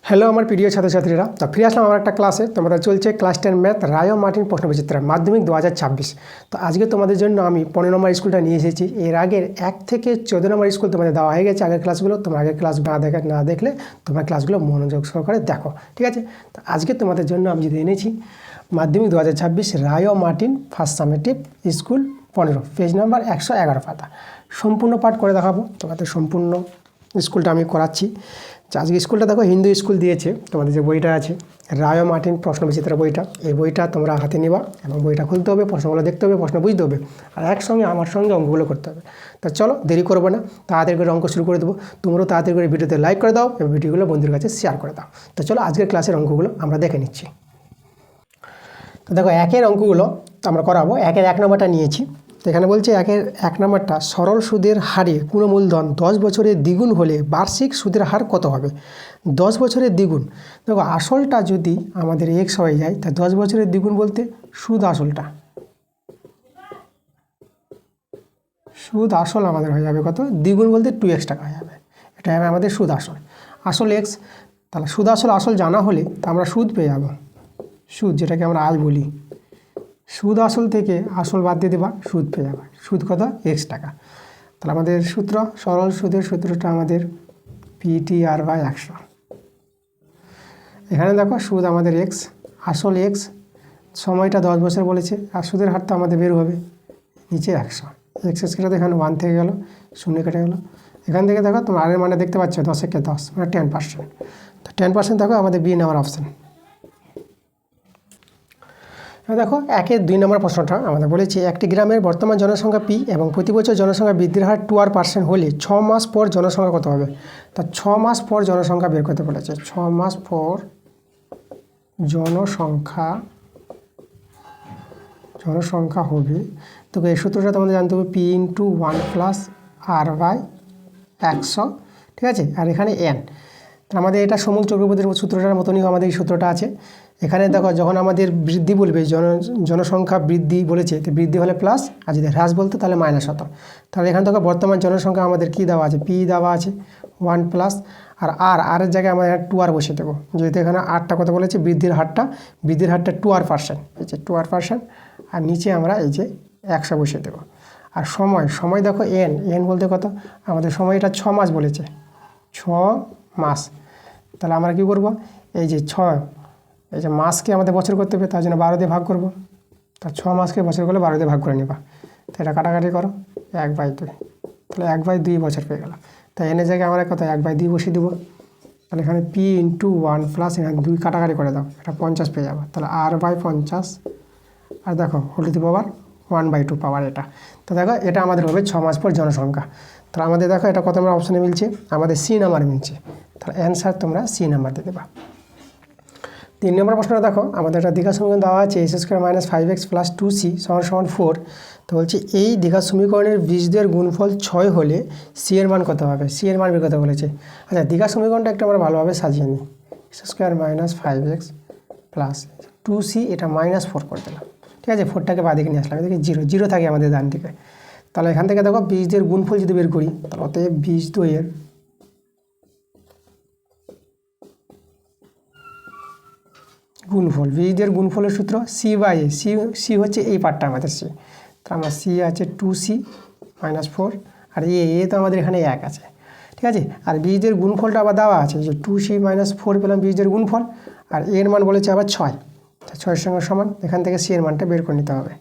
Hello আমার প্রিয় ছাত্রছাত্রীরা, তো ফিরে আসলাম আমার একটা ক্লাসে। তোমাদের চলছে ক্লাস 10 ম্যাথ রায় ও মার্টিন প্রশ্নবিচিত্রা মাধ্যমিক 2026। তো আজকে তোমাদের জন্য আমি 15 নম্বর স্কুলটা নিয়ে এসেছি। এর আগের 1 থেকে 14 নম্বর স্কুল তোমাদের দেওয়া হয়ে গেছে আগের ক্লাসগুলো। তোমরা আগের ক্লাস না দেখলে তোমরা ক্লাসগুলো মনোযোগ সহকারে দেখো, ঠিক আছে? তো আজকে তোমাদের জন্য আমি যদি এনেছি মাধ্যমিক 2026 রায় ও Martin first summative school 15 page number 111 পাতা। সম্পূর্ণ পাঠ করে দেখাবো তোমাদের। সম্পূর্ণ স্কুলটা আমি করাচ্ছি। আজকে স্কুলটা দেখো হিন্দু স্কুল দিয়েছে। তোমাদের যে বইটা আছে রায় ও মার্টিন প্রশ্নবিচিত্রা বইটা, এই বইটা তোমরা হাতে নিবা এবং বইটা খুলতে হবে, প্রশ্নগুলো দেখতে হবে, প্রশ্ন বুঝতে হবে, আর একসঙ্গে আমার সঙ্গে অঙ্কগুলো করতে হবে। তা চলো দেরি করবো না, তাড়াতাড়ি করে অঙ্ক শুরু করে দেবো। তোমরাও তাড়াতাড়ি করে ভিডিওতে লাইক করে দাও এবং ভিডিওগুলো বন্ধুদের কাছে শেয়ার করে দাও। তো চলো আজকের ক্লাসের অঙ্কগুলো আমরা দেখে নিচ্ছি। তো দেখো একের অঙ্কগুলো আমরা করাবো। একের 1 নম্বরটা নিয়েছি। তো এখানে বলছে একের 1 নম্বরটা সরল সুদের হারে কোনো মূলধন 10 বছরের দ্বিগুণ হলে বার্ষিক সুদের হার কত হবে? 10 বছরের দ্বিগুণ, দেখো আসলটা যদি আমাদের এক্স হয়ে যায়, তা 10 বছরের দ্বিগুণ বলতে সুদ আসলটা, সুদ আসল আমাদের হয়ে যাবে কত? দ্বিগুণ বলতে 2x টাকা হয়ে যাবে। এটা হবে আমাদের সুদ আসল। আসল এক্স, তাহলে সুদ আসল জানা হলে তা আমরা সুদ পেয়ে যাব। সুদ যেটাকে আমরা আয় বলি, সুদ আসল থেকে আসল বাদ দিয়ে দেবা, সুদ পেয়ে যাবে। সুদ কত? x টাকা। তাহলে আমাদের সূত্র, সরল সুদের সূত্রটা আমাদের PTR/100। এখানে দেখো সুদ আমাদের x, আসল x, সময়টা 10 বছর বলেছে, আর সুদের হারটা আমাদের বের হবে নিচে 100। এক্স কেটে এখানে 1 থেকে গেল, 0 কেটে গেল। এখান থেকে দেখো তোমার আরের মানে দেখতে পাচ্ছ 10 × 10 মানে 10%। তো 10% দেখো আমাদের বি নাম্বার অপশান। দেখো একের 2 নম্বর প্রশ্নটা আমাদের বলেছে একটি গ্রামের বর্তমান জনসংখ্যা পি এবং প্রতি বছর জনসংখ্যা বৃদ্ধির হার 2% হলে 6 মাস পর জনসংখ্যা কত হবে? তা 6 মাস পর জনসংখ্যা বের করতে বলেছে। 6 মাস পর জনসংখ্যা হবে, তো এই সূত্রটা তোমাদের জানতে হবে P × 1 + R/100, ঠিক আছে? আর এখানে n, আমাদের এটা সমুখ চক্রবর্তীর সূত্রটার মতনই আমাদের এই সূত্রটা আছে। এখানে দেখো যখন আমাদের বৃদ্ধি বলবে, জনসংখ্যা বৃদ্ধি বলেছে, তো বৃদ্ধি হলে প্লাস, আর যদি হ্রাস বলতে তাহলে মাইনাস হতো। তাহলে এখানে দেখো বর্তমান জনসংখ্যা আমাদের কী দেওয়া আছে? পি দেওয়া আছে 1 + আর এর জায়গায় আমরা 2r বসিয়ে দেবো। যেহেতু এখানে আরটা কত বলেছে? বৃদ্ধির হারটা 2r%, এই যে 2r%, আর নিচে আমরা এই যে 100 বসিয়ে দেবো। আর সময় দেখো n বলতে কত? আমাদের সময়টা 6 মাস বলেছে, 6 মাস। তাহলে আমরা কী করব? এই যে 6, এই যে মাসকে আমাদের বছর করতে হবে, তার জন্য 12 দিয়ে ভাগ করব। তা 6 মাসকে বছর করলে 12 দিয়ে ভাগ করে নিবা। তো এটা কাটাকাটি করো, 1/2, তাহলে 1/2 বছর পেয়ে গেল। তাই এনের জায়গায় আমরা কত? 1/2 বসিয়ে দেবো। তাহলে এখানে P × 1 + এখানে 2 কাটাকাটি করে দাও, এটা 50 পেয়ে যাবে। তাহলে R/50, আর দেখো হোল টু দি পাওয়ার 1/2 পাওয়ার এটা। তো দেখো এটা আমাদের হবে 6 মাস পর জনসংখ্যা। তাহলে আমাদের দেখো এটা কত নম্বর অপশানে মিলছে? আমাদের C নাম্বার মিলছে। তাহলে অ্যান্সার তোমরা C নাম্বার দিয়ে দেবা। 3 নম্বর প্রশ্নটা দেখো আমাদের একটা দ্বিঘাত সমীকরণ দেওয়া আছে x² - 5x + 2c = 4। তো বলছি এই দ্বিঘাত সমীকরণের বীজদ্বয়ের গুণফল 6 হলে c এর মান কত হবে? c এর মান বের করতে বলেছে। আচ্ছা দ্বিঘাত সমীকরণটা একটু আমরা ভালোভাবে সাজিয়ে নিই। x² - 5x + 2c, এটা -4 করে দিলাম, ঠিক আছে? 4টাকে বাদিকে নিয়ে আসলাম, এদিকে 0 থাকে আমাদের ডান দিকে। তাহলে এখান থেকে দেখো বীজদ্বয়ের গুণফল যদি বের করি, তাহলে অতএব বীজদ্বয়ের গুণফল, বীজদের গুণফলের সূত্র C/A, c হচ্ছে এই পার্টটা আমাদের C। তাহলে আমরা C আছে 2c - 4, আর এ তো আমাদের এখানে 1 আছে, ঠিক আছে? আর বীজদের গুণফলটা আবার দেওয়া আছে, যে 2c - 4 পেলাম বীজদের গুণফল, আর এর মান বলেছে আবার 6, 6-এর সঙ্গে সমান। এখান থেকে C এর মানটা বের করে নিতে হবে।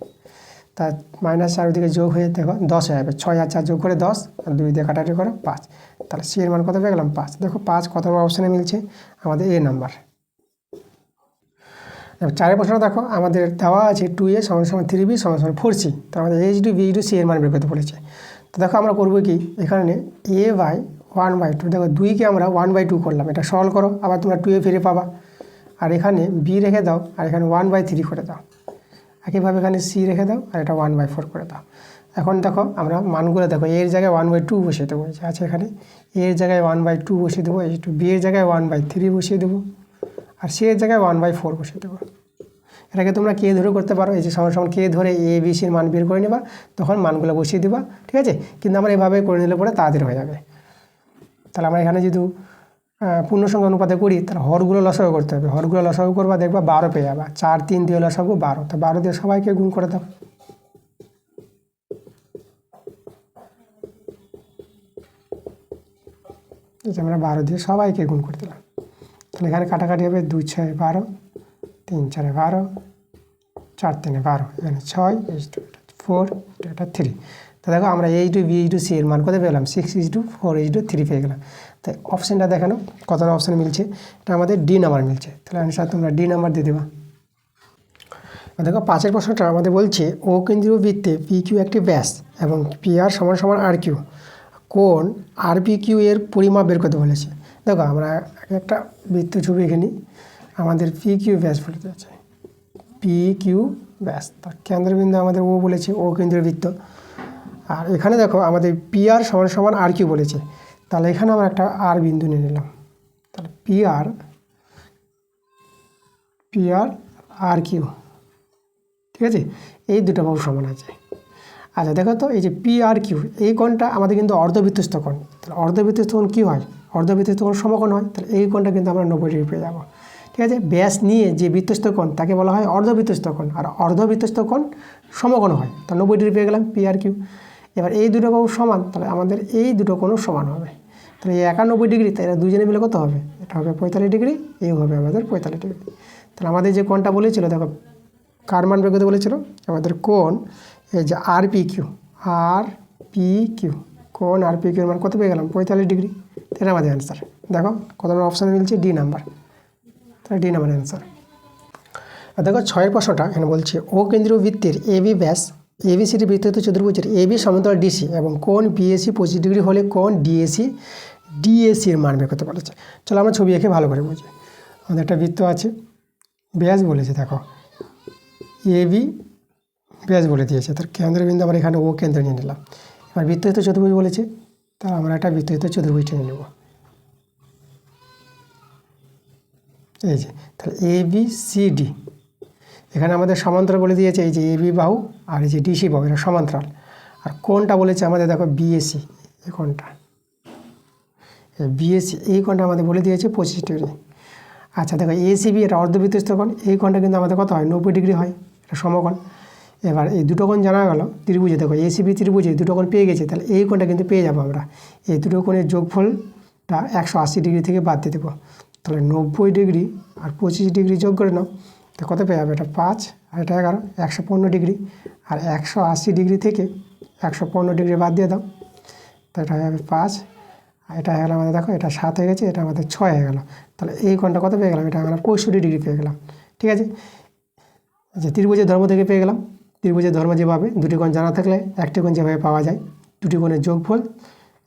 তা -4 ওদিকে যোগ হয়ে দেখো 10 হয়ে যাবে। 6 আর 4 যোগ করে 10, আর 2 দিয়ে কাটাকাটি করে 5। তাহলে C এর মান কত পেয়ে গেলাম? 5। দেখো 5 কত নম্বর অপশানে মিলছে? আমাদের A নাম্বার। 4 প্রশ্ন দেখো আমাদের দেওয়া আছে 2a = 3b = 4c। তো আমাদের h2 b2 c এর মান বের করতে বলেছে। তো দেখো আমরা করবো কি, এখানে a/1/2, দেখো 2কে আমরা 1/2 করলাম, এটা সরল করো, আবার তোমরা 2 ফিরে পাবা। আর এখানে b রেখে দাও, আর এখানে 1/3 করে দাও। একইভাবে এখানে c রেখে দাও, আর এটা 1/4 করে দাও। এখন দেখো আমরা মানগুলো দেখো, এর জায়গায় 1/2 বসিয়ে দেবো, আচ্ছা এখানে এর জায়গায় 1/2 বসিয়ে দেবো, h2 b এর জায়গায় 1/3 বসিয়ে দেবো, আর c এর জায়গায় 1/4 বসিয়ে দেবো। এটাকে তোমরা কে ধরে করতে পারো, এই যে সমান কে ধরে a b c এর মান বের করে নেবা, তখন মানগুলো বসিয়ে দেবা, ঠিক আছে? কিন্তু আমরা এভাবে করে নিলে পরে তাড়াতাড়ি হয়ে যাবে। তাহলে আমরা এখানে যদি পূর্ণ সংখ্যা অনুপাতে করি, তাহলে হরগুলো লসাগু করতে হবে। হরগুলো লসাগু করবা, দেখবা 12 পেয়ে যাবা। 4 3 দিয়ে লসাগু 12, তো 12 দিয়ে সবাইকে গুণ করে দাও। আমরা 12 দিয়ে সবাইকে গুণ করে দিলাম। তাহলে এখানে কাটাকাটি হবে, 2 6 12, 3 4 12, 4 3 12, এখানে 6, 4, এটা 3। তো দেখো আমরা A/B/C এর মান কত পেলাম? 6:4:3 পেয়ে গেলাম। তাই অপশানটা দেখানো কতটা অপশান মিলছে, এটা আমাদের ডি নাম্বার মিলছে। তাহলে অ্যান্সার তোমরা ডি নাম্বার দিয়ে দেবা। দেখো 5-এর প্রশ্নটা আমাদের বলছে ও কেন্দ্রীয় বৃত্তে PQ একটি ব্যাস এবং PR সমান সমান RQ, কোণ RPQ এর পরিমাপ বের করতে বলেছে। দেখো আমরা একটা বৃত্ত ছবি এখানে আমাদের PQ ব্যাস বলে দিয়েছে, PQ ব্যাস, তার কেন্দ্রবিন্দু আমাদের ও বলেছে, ও কেন্দ্রীয় বৃত্ত। আর এখানে দেখো আমাদের PR সমান সমান RQ বলেছে, তাহলে এখানে আমরা একটা আর বিন্দু নিয়ে নিলাম। তাহলে PR RQ, ঠিক আছে, এই দুটো বাহু সমান আছে। আচ্ছা দেখো তো এই যে PRQ এই কোণটা আমাদের কিন্তু অর্ধবৃত্তস্থ কোণ। তাহলে অর্ধবৃত্তস্থ কোণ কী হয়? অর্ধবৃত্তস্থ কোণ সমকোণ হয়। তাহলে এই কোণটা কিন্তু আমরা 90 ডিগ্রি পেয়ে যাবো। ঠিক আছে, ব্যাস নিয়ে যে বৃত্তস্থ কোণ তাকে বলা হয় অর্ধবৃত্তস্থ কোণ, আর অর্ধবৃত্তস্থ কোণ সমকোণ হয়। তা 90 ডিগ্রি পেয়ে গেলাম PRQ। এবার এই দুটো বাহু সমান, তাহলে আমাদের এই দুটো কোণও সমান হবে। তাহলে এই 91 ডিগ্রি, তাই এরা দুজনে মিলে কত হবে? এটা হবে 45 ডিগ্রি, এই হবে আমাদের 45 ডিগ্রি। তাহলে আমাদের যে কোণটা বলেছিল, দেখো কার মান বের করতে বলেছিল? আমাদের কোণ এই যে RPQ, কোণ RPQ এর মান কত পেয়ে গেলাম? 45 ডিগ্রি। এটা আমাদের অ্যান্সার। দেখো কত নম্বর অপশান মিলছে? D number. তাহলে ডি নাম্বার অ্যান্সার। আর দেখো 6-এর প্রশ্নটা এখানে বলছে ও কেন্দ্রীয় বৃত্তের AB ব্যাস ABCD বৃত্ত চতুর্ভুজের AB সমান্তরাল DC এবং কোণ BAC 25 ডিগ্রি হলে কোণ DAC এর মান বের করতে বলেছে। চলো আমরা ছবি এঁকে ভালো করে বুঝি। আমাদের একটা বৃত্ত আছে, ব্যাস বলেছে, দেখো AB ব্যাস বলে দিয়েছে, তার কেন্দ্রবিন্দু আমরা এখানে ও কেন্দ্র নিয়ে নিলাম। এবার বৃত্তস্থ চতুর্ভুজ বলেছে, তা আমরা একটা বৃত্তস্থ চতুর্ভুজ টেনে নেব। এই যে তাহলে ABCD, এখানে আমাদের সমান্তরাল বলে দিয়েছে, এই যে AB বাহু আর এই যে DC বাহু, এটা সমান্তরাল। আর কোণটা বলেছে আমাদের দেখো BAC, এই কোণটা BAC, এই কোণটা আমাদের বলে দিয়েছে 25 ডিগ্রি। আচ্ছা দেখো ACB, এটা অর্ধবৃত্তস্থ কোণ, এই কোণটা কিন্তু আমাদের কত হয়? 90 ডিগ্রি হয়, এটা সমকোণ। এবার এই দুটো কোণ জানা গেল ত্রিভুজে, দেখো ACB ত্রিভুজে দুটো কোণ পেয়ে গেছে, তাহলে এই কোণটা কিন্তু পেয়ে যাবো আমরা। এই দুটো কোণের যোগফলটা 180 ডিগ্রি থেকে বাদ দিয়ে দেবো। তাহলে 90 ডিগ্রি আর 25 ডিগ্রি যোগ করে নাও, তো কত পেয়ে যাবে? এটা 5 আর এটা 11, 115 ডিগ্রি। আর 180 ডিগ্রি থেকে 115 ডিগ্রি বাদ দিয়ে দাও, তো এটা হয়ে যাবে 5, আর এটা হয়ে গেলো আমাদের, দেখো এটা 7 হয়ে গেছে, এটা আমাদের 6 হয়ে গেলো। তাহলে এই কোণটা কত পেয়ে গেলাম? এটা আমরা 65 ডিগ্রি পেয়ে গেলাম। ঠিক আছে, যে ত্রিভুজের ধর্ম থেকে পেয়ে গেলাম। ত্রিভুজের ধর্ম যেভাবে দুটি কোণ জানা থাকলে একটি কোণ যেভাবে পাওয়া যায়, দুটি কোণের যোগফল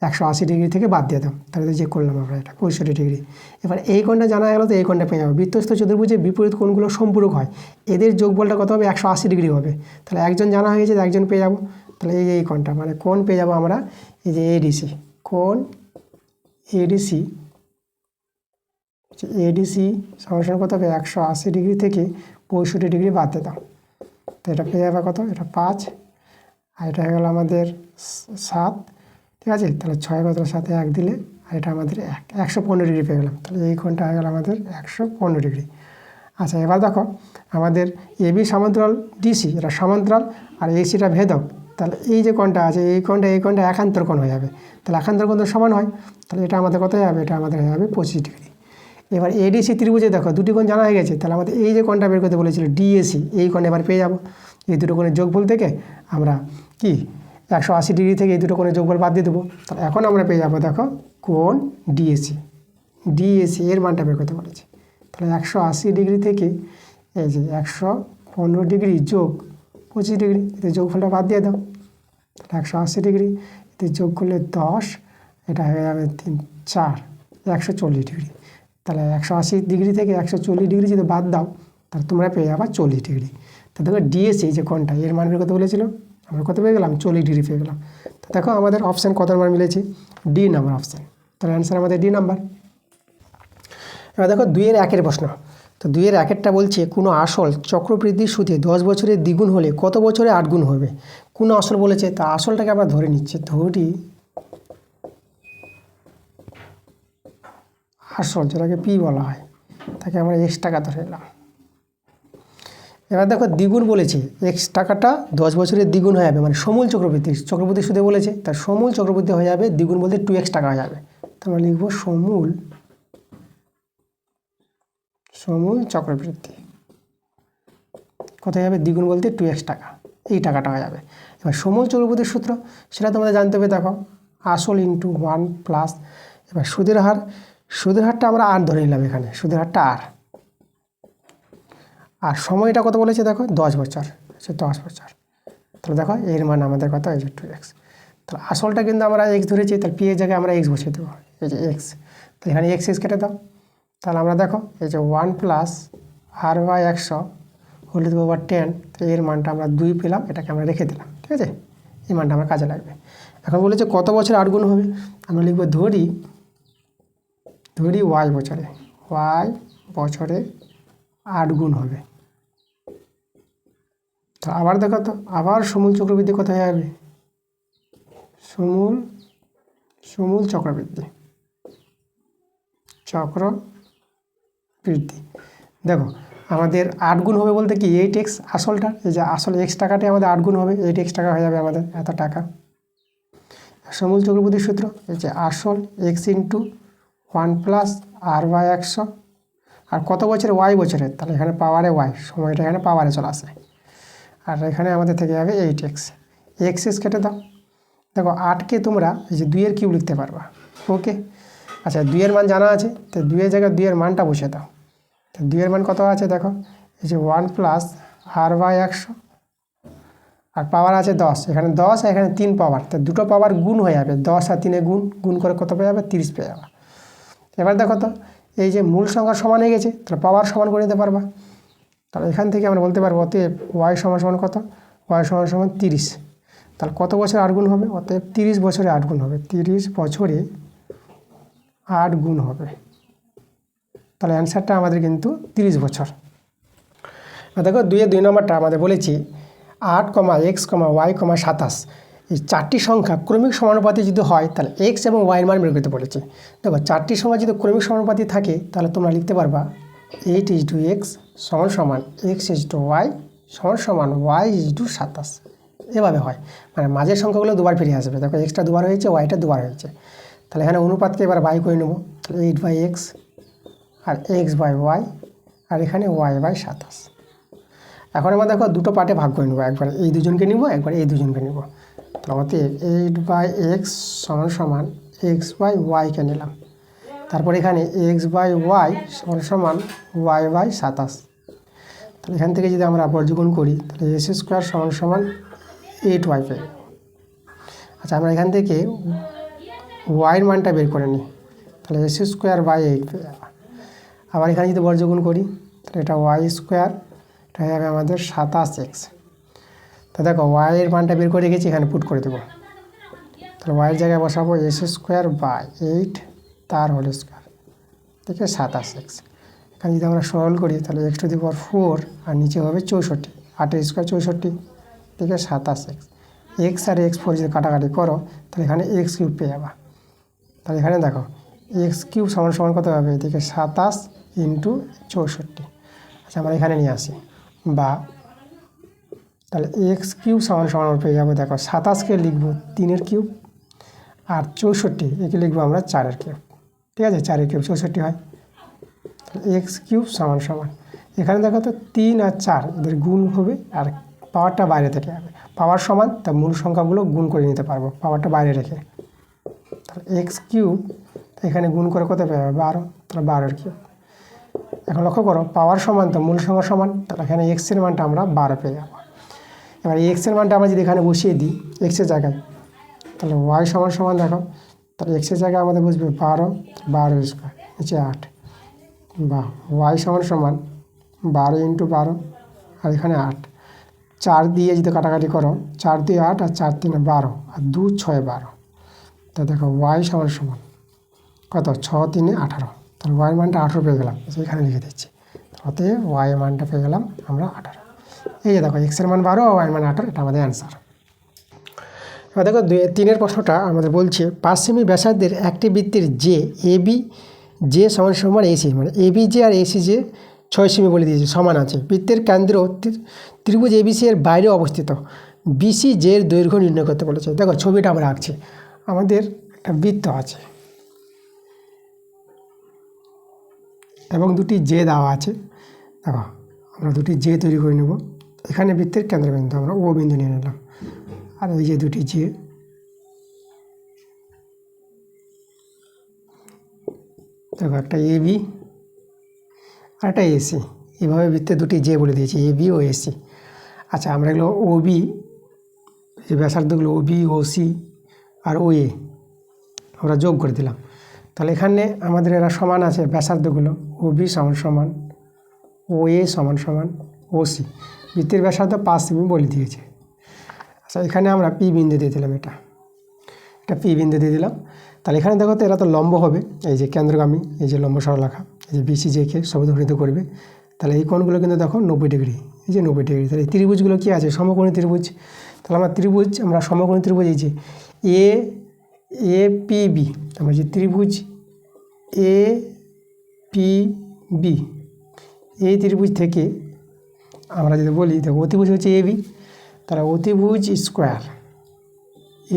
180 ডিগ্রি থেকে বাদ দিয়ে দাও, তাহলে চেক করলাম আমরা, এটা 65 ডিগ্রি। এবার এই কোণটা জানা গেল, তো এই কোণটা পেয়ে যাবো। বৃত্তস্থ চতুর্ভুজে বিপরীত কোণগুলো সম্পূরক হয়, এদের যোগফলটা কত হবে? 180 ডিগ্রি হবে। তাহলে একজন জানা হয়ে গেছে, একজন পেয়ে যাবো। তাহলে এই কোণটা মানে কোণ পেয়ে যাবো আমরা, এই যে ADC, কোণ ADC সমান কত হবে? 180 ডিগ্রি থেকে 65 ডিগ্রি বাদ দিয়ে দাও, তো এটা পেয়ে যাবে কত? এটা 5, আর এটা হয়ে গেলো আমাদের 7। ঠিক আছে, তাহলে 6 কত 7 1 দিলে, আর এটা আমাদের 115 ডিগ্রি পেয়ে গেলাম। তাহলে এই কোণটা হয়ে গেল আমাদের 115 ডিগ্রি। আচ্ছা এবার দেখো আমাদের AB সমান্তরাল DC, এটা সমান্তরাল, আর ACটা ভেদক। তাহলে এই যে কোণটা আছে, এই কোণটা একান্তর কোণ হয়ে যাবে। তাহলে একান্তর কোণ তো সমান হয়, তাহলে এটা আমাদের কত হয়ে যাবে? এটা আমাদের হয়ে যাবে 25 ডিগ্রি। এবার ADC ত্রিভুজে দেখো দুটি কোণ জানা হয়ে গেছে, তাহলে আমাদের এই যে কোণটা বের করতে বলেছিল DAC, এই কোণ এবার পেয়ে যাবো। এই দুটো কোণের যোগফল থেকে আমরা কি 180 ডিগ্রি থেকে এই দুটো কোণের যোগফল বাদ দিয়ে দেবো। তাহলে এখন আমরা পেয়ে যাবো, দেখো কোণ DAC এর মানটা বের করতে বলেছে। তাহলে 180 ডিগ্রি থেকে এই যে 115 ডিগ্রি যোগ 25 ডিগ্রি, এতে যোগফলটা বাদ দিয়ে দাও। তাহলে 180 ডিগ্রি এতে যোগ করলে 10, এটা হয়ে যাবে 3 4, 140 ডিগ্রি। তাহলে 180 ডিগ্রি থেকে 140 ডিগ্রি যদি বাদ দাও, তাহলে তোমরা পেয়ে যাবা 40 ডিগ্রি। তো দেখো DAC যে কোণটা, এর মান বের করতে বলেছিল, আমরা কত পেয়ে গেলাম? 40 ডিগ্রি পেয়ে গেলাম। তো দেখো আমাদের অপশান কত নাম্বার মিলেছে? D number option. তাহলে অ্যান্সার আমাদের ডি নাম্বার। এবার দেখো 2-এর 1-এর প্রশ্ন। তো 2-এর 1-এরটা বলছে কোনো আসল চক্রবৃদ্ধির সুদে 10 বছরের দ্বিগুণ হলে কত বছরে 8 গুণ হবে? কোনো আসল বলেছে, তা আসলটাকে আমরা ধরে নিচ্ছি, ধরি আসল, যেটাকে পি বলা হয়, তাকে আমরা এক্স টাকা ধরে নিলাম। এবার দেখো দ্বিগুণ বলেছে, এক্স টাকাটা 10 বছরের দ্বিগুণ হয়ে যাবে, মানে সমূল চক্রবৃদ্ধি সুদে বলেছে, তার সমূল চক্রবৃদ্ধি হয়ে যাবে, দ্বিগুণ বলতে 2x টাকা হয়ে যাবে। তো আমরা লিখবো সমূল চক্রবৃদ্ধি কোথায় যাবে, দ্বিগুণ বলতে 2x টাকা, এই টাকাটা হয়ে যাবে। এবার সমূল চক্রবৃদ্ধির সূত্র সেটা তোমাদের জানতে হবে। দেখো আসল ইন্টু 1 প্লাস, এবার সুদের হারটা আমরা আর ধরে নিলাম, এখানে সুদের হারটা আর সময়টা কত বলেছে দেখো 10 বছর, 10 বছর। তাহলে দেখো এর মান আমাদের কত, এই যে 2x। তাহলে আসলটা কিন্তু আমরা এক্স ধরেছি, তাহলে পি এর জায়গায় আমরা এক্স বসিয়ে দেবো, এই যে এক্স। তাহলে এখানে এক্স কেটে দাও, তাহলে আমরা দেখো এই যে 1 plus r/100 whole to the power 10, তো এর মানটা আমরা 2 পেলাম, এটাকে আমরা রেখে দিলাম, ঠিক আছে। এই মানটা আমার কাজে লাগবে। এখন বলেছে কত বছরে 8 গুণ হবে, আমরা লিখবো ধরি y বছরে, y বছরে 8 গুণ হবে। তো আবার দেখো তো, আবার সমূল চক্রবৃদ্ধি কোথায় যাবে, সমূল চক্রবৃদ্ধি দেখো আমাদের 8 গুণ হবে বলতে কি 8x আসলটা, এই যে আসল এক্স টাকাটি আমাদের 8 গুণ হবে, 8x টাকা হয়ে যাবে আমাদের এত টাকা। সমূল চক্রবৃদ্ধির সূত্র এই যে আসল x ইন্টু 1 প্লাস r/100, আর কত বছরে, y বছরে, তাহলে এখানে পাওয়ারে y, সময়টা এখানে পাওয়ারে চলে আসে, আর এখানে আমাদের থেকে যাবে 8x, এক্স কেটে দাও। দেখো 8কে তোমরা এই যে 2 এর কিউব লিখতে পারবা, ওকে। আচ্ছা 2 এর মান জানা আছে, তো 2 এর জায়গায় 2 এর মানটা বসিয়ে দাও। তো 2 এর মান কত আছে দেখো, এই যে 1 প্লাস r/100, আর পাওয়ার আছে 10, এখানে 10 আর এখানে 3 পাওয়ার, তো দুটো পাওয়ার গুণ হয়ে যাবে, 10 আর 3 গুণ করে কত পেয়ে যাবে, 30 পেয়ে যাবে। এবার দেখো তো এই যে মূল সংখ্যা সমান হয়ে গেছে, তাহলে পাওয়ার সমান করে নিতে পারবা। তাহলে এখান থেকে আমরা বলতে পারবো অতএব y সমান কত, y সমান 30। তাহলে কত বছরে 8 গুণ হবে, অতএব 30 বছরে 8 গুণ হবে, 30 বছরে 8 গুণ হবে। তাহলে অ্যান্সারটা আমাদের কিন্তু 30 বছর। দেখো 2 নম্বরটা আমাদের বলেছি 8, x, y, 27, এই 4টি সংখ্যা ক্রমিক সমানুপাতি যদি হয় তাহলে x এবং y এর মান বের করতে বলেছে। দেখো 4টি সংখ্যা যদি ক্রমিক সমানুপাতি থাকে তাহলে তোমরা লিখতে পারবা 8:x সমান x y সমান y 27, এভাবে হয়, মানে মাঝের সংখ্যাগুলো দুবার ফিরে আসবে। দেখো এক্সটা দুবার হয়েছে, ওয়াইটা দুবার হয়েছে, তাহলে এখানে অনুপাতকে এবার বাই করে নেবো, তাহলে 8/x আর x/y, আর এখানে y/27। এখন আমরা দেখো দুটো পার্টে ভাগ করে নেবো, একবার এই দুজনকে নিব, একবার এই দুজনকে নিব। তাহলে অতএব 8/x সমান x/y-কে নিলাম, তারপর এখানে x/y সমান y/27। তাহলে এখান থেকে যদি আমরা বর্গমূল করি তাহলে s² সমান 8y পেয়ে যাবো। আচ্ছা আমরা এখান থেকে y এর মানটা বের করে নিই, তাহলে s²/8 পেয়ে যাবো। আবার এখানে যদি বর্গমূল করি তাহলে এটা y², এটা হয়ে যাবে আমাদের 27x। তো দেখো y এর মানটা বের করে রেখেছি, এখানে পুট করে দেবো, তাহলে y এর জায়গায় বসাবো s²/8 তার হোল স্কোয়ার থেকে 27x। এখানে যদি আমরা সরল করি তাহলে x⁴ আর নিচে হবে 64, 8 স্কোয়ার 64 থেকে 27x, x আর x4 যদি কাটাকাটি করো তাহলে এখানে x³ পেয়ে যাবা। তাহলে এখানে দেখো x³ সমান কত হবে, এদিকে 27 ইন্টু 64। আচ্ছা আমরা এখানে নিয়ে আসি, বা তাহলে x³ সমান পেয়ে যাবো, দেখো 27কে লিখবো 3-এর কিউব, আর 64 একে লিখবো আমরা 4-এর কিউব, ঠিক আছে, 4-এর কিউব 64 হয়। তাহলে x³ সমান এখানে দেখো তো 3 আর 4 এদের গুণ হবে, আর পাওয়ারটা বাইরে থেকে যাবে, পাওয়ার সমান তা মূল সংখ্যাগুলো গুণ করে নিতে পারবো পাওয়ারটা বাইরে রেখে। তাহলে x³ এখানে গুণ করে কত পেয়ে যাবে 12, তাহলে 12-এর কিউব। এখন লক্ষ্য করো পাওয়ার সমান তো মূল সংখ্যা সমান, তাহলে এখানে x এর মানটা আমরা 12 পেয়ে যাবো। এবার x এর মানটা আমরা যদি এখানে বসিয়ে দিই x এর জায়গায়, তাহলে y সমান দেখো, তাহলে x এর জায়গায় আমাদের বসবে 12 স্কোয়ার নিচে 8, বা y সমান 12 ইন্টু 12, আর এখানে 8, 4 দিয়ে যদি কাটাকাটি করো 4 2 8 আর 4 3 12 আর 2 6 12, তা দেখো y সমান কত 6 3 18, তাহলে y মানটা 18 পেয়ে গেলাম, এখানে লিখে দিচ্ছি। অতএব y মানটা পেয়ে গেলাম আমরা 18। এই যে দেখো x এর মান 12 আর y এর মান 18, এটা আমাদের অ্যান্সার। এবার দেখো 3-এর প্রশ্নটা আমাদের বলছে 5 সেমি ব্যাসার্ধের একটি বৃত্তের যে AB যে সমান সমান এসি, মানে এবি যে আর এসি যে 6 সেমি বলে দিয়েছে, সমান আছে। বৃত্তের কেন্দ্র ত্রিভুজ এবিসি এর বাইরে অবস্থিত বিসি যে এর দৈর্ঘ্য নির্ণয় করতে বলেছে। দেখো ছবিটা আমরা আঁকছি, আমাদের একটা বৃত্ত আছে এবং দুটি জে দেওয়া আছে। দেখো আমরা দুটি জে তৈরি করে নেব। এখানে বৃত্তের কেন্দ্রবিন্দু আমরা ও বিন্দু নিয়ে নিলাম, আর ওই যে দুটি জে, দেখো একটা এবি আর একটা এসি, এভাবে বৃত্তে দুটি জে বলে দিয়েছি, এবি ও এসি। আচ্ছা, আমরা এগুলো ওবি, যে ব্যাসার্ধগুলো ওবি, ওসি আর ও এ আমরা যোগ করে দিলাম। তাহলে এখানে আমাদের এরা সমান আছে, ব্যাসার্ধগুলো ওবি সমান সমান ও এ সমান সমান ওসি। বৃত্তের ব্যাসার্ধ 5 সেমি বলে দিয়েছে। আচ্ছা, এখানে আমরা পি বিন্দু দিয়ে দিলাম, এটা পি বিন্দু দিয়ে দিলাম। তাহলে এখানে দেখো তো এরা তো লম্ব হবে, এই যে কেন্দ্রগামী, এই যে লম্ব সরলরেখা, এই যে বিসি জেকে সমদ্বিখণ্ডিত করবে। তাহলে এই কোণগুলো কিন্তু দেখো 90 ডিগ্রি, এই যে 90 ডিগ্রি। তাহলে এই ত্রিভুজগুলো কী আছে? সমকোণী ত্রিভুজ। তাহলে আমরা সমকোণী ত্রিভুজ, এই যে এ পি বি, আমরা যে ত্রিভুজ এ পি বি, এই ত্রিভুজ থেকে আমরা যদি বলি, দেখো অতিভুজ হচ্ছে এ বি, তাহলে অতিভুজ স্কোয়ার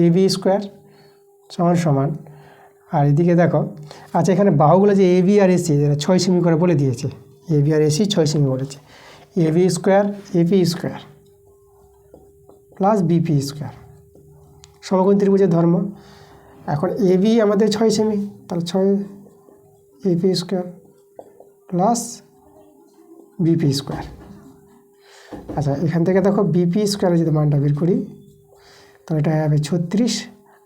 এ বি স্কোয়ার সমান সমান, আর এদিকে দেখো, আচ্ছা এখানে বাহুগুলো যে এ বি আর এসি, এরা 6 সেমি করে বলে দিয়েছে, এ বি আর এসি 6 সেমি বলেছে। A B square AP square plus BP square, সমকোণ ত্রিভুজের ধর্ম। এখন এ বি আমাদের 6 সেমি, তাহলে 6 AP square plus BP square. আচ্ছা, এখান থেকে দেখো বিপি স্কোয়ারের যদি মানটা বের করি, তাহলে এটা হবে 36,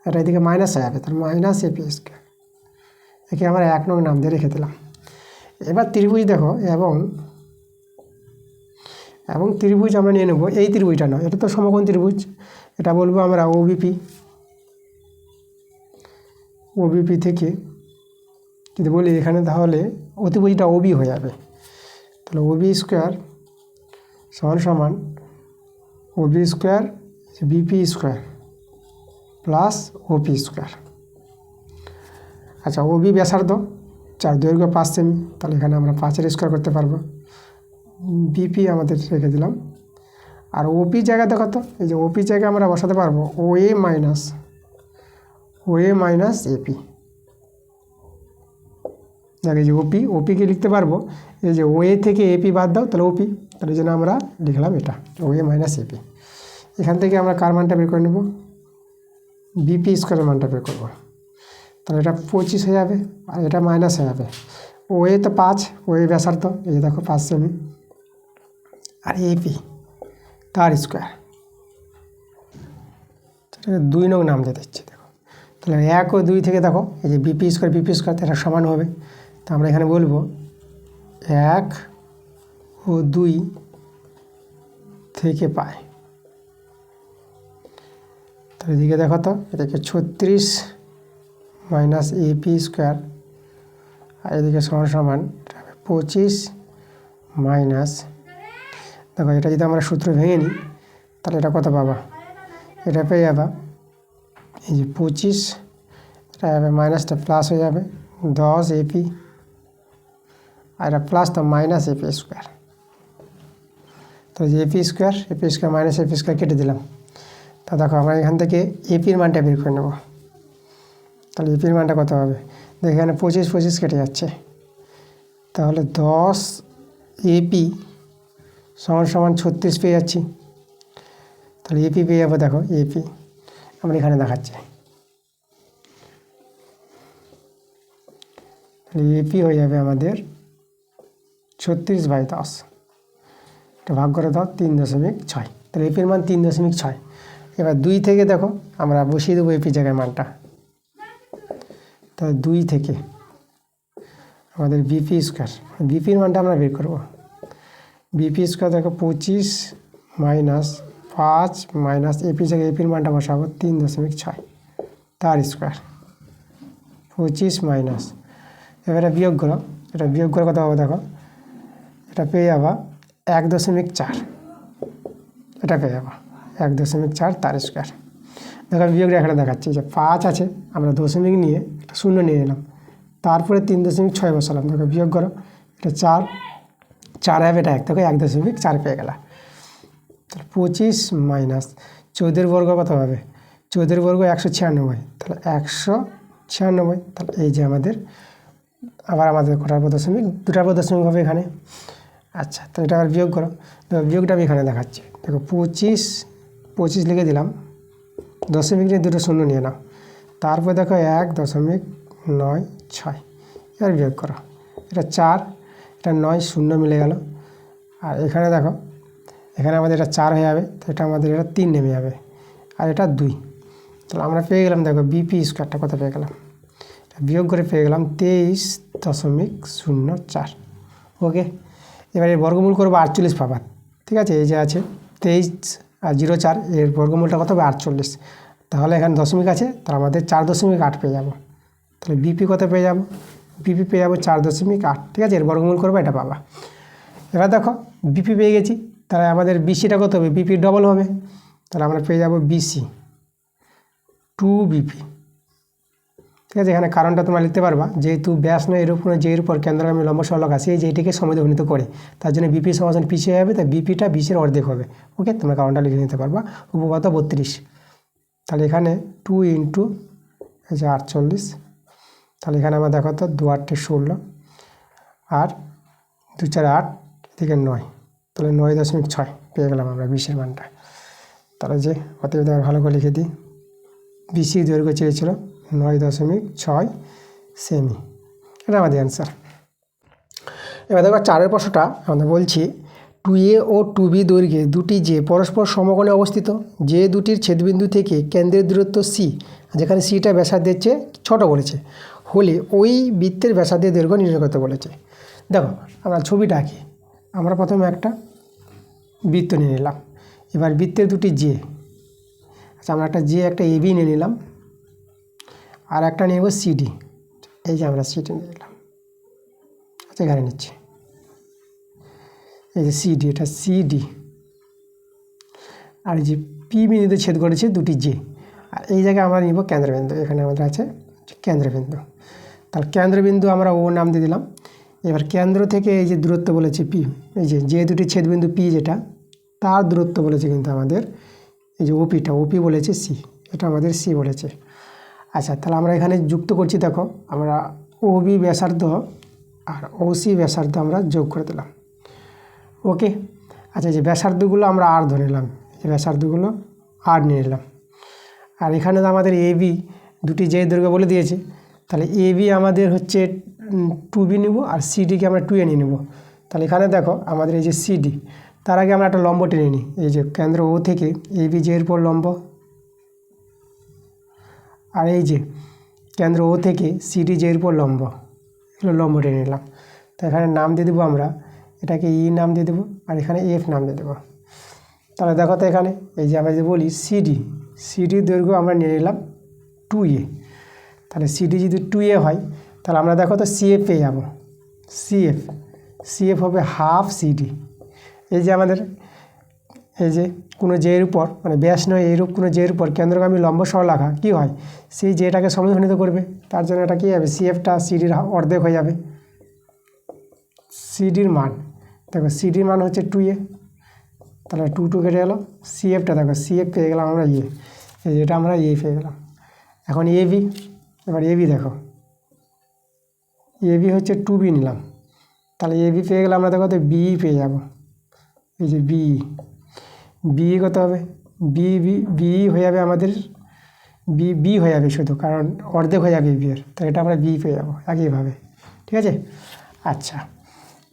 এটা এদিকে মাইনাস হয়ে যাবে, তাহলে মাইনাস এপি স্কোয়ার। একে আমরা 1 নং নাম দিয়ে রেখে দিলাম। এবার ত্রিভুজ দেখো, এবং ত্রিভুজ আমরা নিয়ে নেব, এই ত্রিভুজটা নয়, এটা তো সমকোণ ত্রিভুজ, এটা বলবো আমরা ওবিপি থেকে যদি বলি এখানে, তাহলে অতিভুজটা ওবি হয়ে যাবে। তাহলে ওবি স্কোয়ার সমান সমান Obi square BP square plus ওপি স্কোয়ার। আচ্ছা, ওবি ব্যাসার্ধ 4, দৈর্ঘ্য 5 সেমি, তাহলে এখানে আমরা 5-এর স্কোয়ার করতে পারবো। বিপি আমাদের রেখে দিলাম, আর ওপি জায়গা দেখো তো, এই যে ওপি জায়গায় আমরা বসাতে পারবো ও এ মাইনাস এপি। দেখ, এই যে ওপিকে লিখতে পারবো, এই যে ও এ থেকে এপি বাদ দাও, তাহলে ওপি, তাহলে এই জন্য আমরা লিখলাম এটা ও এ মাইনাস এপি। এখান থেকে আমরা কার মানটা বের করে নেব? বিপি স্কোয়ারের মানটা বের করবো। তাহলে এটা 25 হয়ে যাবে, আর এটা মাইনাস হয়ে যাবে। ও এ তো 5, ও এ ব্যাসার্ধ, এই যে দেখো 5 সেমি, আর এপি তার স্কোয়ার, 2 নং নাম দিয়ে দিচ্ছি। দেখো, তাহলে 1 ও 2 থেকে দেখো, এই যে বিপি স্কোয়ার এটা সমান হবে। তো আমরা এখানে বলবো 1 ও 2 থেকে পাই। তাহলে এদিকে দেখো তো, এদিকে 36 মাইনাস এপি স্কোয়ার, আর এদিকে সমান সমান 25 মাইনাস, দেখো এটা যদি আমরা সূত্র ভেঙে নিই, তাহলে এটা কত পাবা? এটা পেয়ে যাবা, এই যে 25, এটা যাবে মাইনাসটা প্লাস হয়ে যাবে 10 এপি, আর এটা প্লাস তো মাইনাস এপি স্কোয়ার। তো যে AP square minus AP square কেটে দিলাম। তা দেখো, আমরা এখান থেকে এপির মানটা বের করে নেব। তাহলে এপির মানটা কত হবে? দেখো, এখানে 25 কেটে যাচ্ছে, তাহলে 10 এপি সমান সমান 36 পেয়ে যাচ্ছি। তাহলে এপি পেয়ে যাবো, দেখো এপি আমরা এখানে দেখাচ্ছি, তাহলে এপি হয়ে যাবে আমাদের 36/10, এটা ভাগ করে দাও 3.6, তাহলে এপির মান 3.6। এবার 2 থেকে দেখো, আমরা বসিয়ে দেবো এপি জায়গায় মানটা, তাহলে 2 থেকে আমাদের বিপি স্কোয়ার, বিপির মানটা আমরা বের করবো। বিপি স্কোয়ার দেখো 25 মাইনাস 5 মাইনাস এপি জায়গায় এপির মানটা বসাবো 3.6 তার স্কোয়ার, 25 মাইনাস, এবারে বিয়োগ করো, এটা বিয়োগ করে কত হবে? দেখো, এটা পেয়ে যাবা 1.4, এটা পেয়ে যাবা 1.4 তার স্কোয়ার। দেখো, বিয়োগ রেখাটা দেখাচ্ছি, যে 5 আছে, আমরা দশমিক নিয়ে একটা শূন্য নিয়ে নিলাম, তারপরে 3.6 বসালাম, দেখো বিয়োগ করো, এটা 4, 4 হবে এটা 1, দেখো 1.4 পেয়ে গেলা। তাহলে 25 মাইনাস 14 বর্গ কত হবে? 14 বর্গ 196, তাহলে 196, তাহলে এই যে আমাদের আবার আমাদের কটার পর দশমিক, দুটার পর দশমিক হবে এখানে। আচ্ছা, তো এটা আবার বিয়োগ করো, তো বিয়োগটা আমি এখানে দেখাচ্ছি, দেখো 25 লিখে দিলাম, দশমিক নিয়ে দুটো শূন্য নিয়ে নাও, তারপর দেখো 1.96, এবার বিয়োগ করো, এটা 4, এটা 9, শূন্য মিলে গেল, আর এখানে দেখো এখানে আমাদের এটা 4 হয়ে যাবে, তো এটা আমাদের এটা 3 নেমে যাবে, আর এটা 2, তাহলে আমরা পেয়ে গেলাম, দেখো বিপি স্কোয়ারটা কত পেয়ে গেলাম, বিয়োগ করে পেয়ে গেলাম 23.04। ওকে, এবারে বর্গমূল করবো 48 পাবা, ঠিক আছে, এই যে আছে 23.04, এর বর্গমূলটা কত হবে? 48, তাহলে এখানে দশমিক আছে, তাহলে আমাদের 4.8 পেয়ে যাব, তাহলে বিপি কত পেয়ে যাব? বিপি পেয়ে যাবো 4.8, ঠিক আছে, এর বর্গমূল করবো, এটা পাবা। এবার দেখো বিপি পেয়ে গেছি, তাহলে আমাদের বিসিটা কত হবে? বিপি ডবল হবে, তাহলে আমরা পেয়ে যাব বিসি 2 বিপি, ঠিক আছে। এখানে কারণটা তোমরা লিখতে পারবা, যেহেতু ব্যাস নয় এর উপর যের উপর কেন্দ্রগামী লম্ব সরলরেখা আছে, যেটিকে সমদ্বিখণ্ডিত করে, তার জন্য বিপি সমাধান পিছিয়ে যাবে, তাই বিপিটা 20-এর অর্ধেক হবে। ওকে, তোমরা কারণটা লিখে নিতে পারবা। উপপাদ্য 32, তাহলে এখানে 2 ইন্টু এই যে 48, তাহলে এখানে আমার দেখো তো 2 8 16, আর 2 4 8, এদিকে 9, তাহলে 9.6 পেয়ে গেলাম আমরা বিসির মানটা। তাহলে যে অতএব ভালো করে লিখে দিই, বিসি দৈর্ঘ্য চেয়েছিল 9.6 সেমি, এটা আমাদের অ্যান্সার। এবার দেখো 4-এর প্রশ্নটা আমরা বলছি, 2A ও 2B দৈর্ঘ্যে দুটি যে পরস্পর সমকোণে অবস্থিত, যে দুটির ছেদবিন্দু থেকে কেন্দ্রের দূরত্ব সি, যেখানে সিটা ব্যাসার্ধের চেয়ে ছোটো বলেছে, হলে ওই বৃত্তের ব্যাসার্ধের দৈর্ঘ্য নির্ণয় করতে বলেছে। দেখো আমরা ছবিটা আঁকি, আমরা প্রথমে একটা বৃত্ত নিয়ে নিলাম, এবার বৃত্তের দুটি যে, আচ্ছা আমরা একটা যে একটা এবি নিয়ে নিলাম, আর একটা নেব সিডি, এই যে আমরা সিডি নিয়ে নিলাম, আচ্ছা এখানে নিচ্ছি, এই যে সিডি, এটা সিডি, আর এই যে পি বিন্দুতে ছেদ করেছে দুটি যে, আর এই জায়গায় আমরা নিব কেন্দ্রবিন্দু, এখানে আমাদের আছে কেন্দ্রবিন্দু, তাহলে কেন্দ্রবিন্দু আমরা ও নাম দিয়ে দিলাম। এবার কেন্দ্র থেকে এই যে দূরত্ব বলেছে পি, এই যে দুটি ছেদবিন্দু পি যেটা, তার দূরত্ব বলেছে কিন্তু আমাদের এই যে ওপিটা, ওপি বলেছে সি, এটা আমাদের সি বলেছে। আচ্ছা, তাহলে আমরা এখানে যুক্ত করছি, দেখো আমরা ওবি ব্যাসার্ধ আর ওসি ব্যাসার্ধ আমরা যোগ করে দিলাম। ওকে, আচ্ছা যে ব্যাসার্ধগুলো আমরা আর ধরে নিলাম, এই ব্যাসার্ধগুলো আর নিয়ে নিলাম, আর এখানে তো আমাদের এবি দুটি যে দৈর্ঘ্য বলে দিয়েছে, তাহলে এবি আমাদের হচ্ছে 2B নেব, আর সিডিকে আমরা 2A নিয়ে নেব। তাহলে এখানে দেখো আমাদের এই যে সিডি, তার আগে আমরা একটা লম্ব টেনে নিই, এই যে কেন্দ্র ও থেকে এবি যে এর উপর লম্ব, আর এই যে কেন্দ্র ও থেকে সিডি যে এর উপর লম্ব, এগুলো লম্ব টেনে নিলাম। তো এখানে নাম দিয়ে দেবো আমরা, এটাকে ই নাম দিয়ে দেবো, আর এখানে এফ নাম দিয়ে দেবো। তাহলে দেখো তো এখানে এই যে আমরা যে বলি সিডির দৈর্ঘ্য আমরা নিয়ে নিলাম 2A, তাহলে সিডি যদি 2A হয়, তাহলে আমরা দেখো তো সিএফ পেয়ে যাবো, সিএফ হবে হাফ সিডি। এই যে আমাদের এই যে কোনো জের উপর, মানে ব্যাস নয় এইরূপ কোনো জের উপর কেন্দ্রগামী লম্ব সরলরেখা কী হয়, সেই জেটাকে সমদ্বিখণ্ডিত করবে, তার জন্য এটা কী হবে, সিএফটা সিডির অর্ধেক হয়ে যাবে। সিডির মান দেখো, সিডির মান হচ্ছে 2A, তাহলে 2 কেটে গেল, সিএফটা দেখো, সিএফ পেয়ে গেলাম আমরা এই যেটা আমরা পেয়ে গেলাম। এখন এবি, এবার এবি দেখো, এবি হচ্ছে 2B নিলাম, তাহলে এবি পেয়ে গেলে আমরা দেখো তো বি পেয়ে যাব, এই যে বি কত হবে, বি হয়ে যাবে আমাদের, বি হয়ে যাবে শুধু, কারণ অর্ধেক হয়ে যাবে বি এর, তাহলে এটা আমরা বি পেয়ে যাবো একইভাবে, ঠিক আছে। আচ্ছা,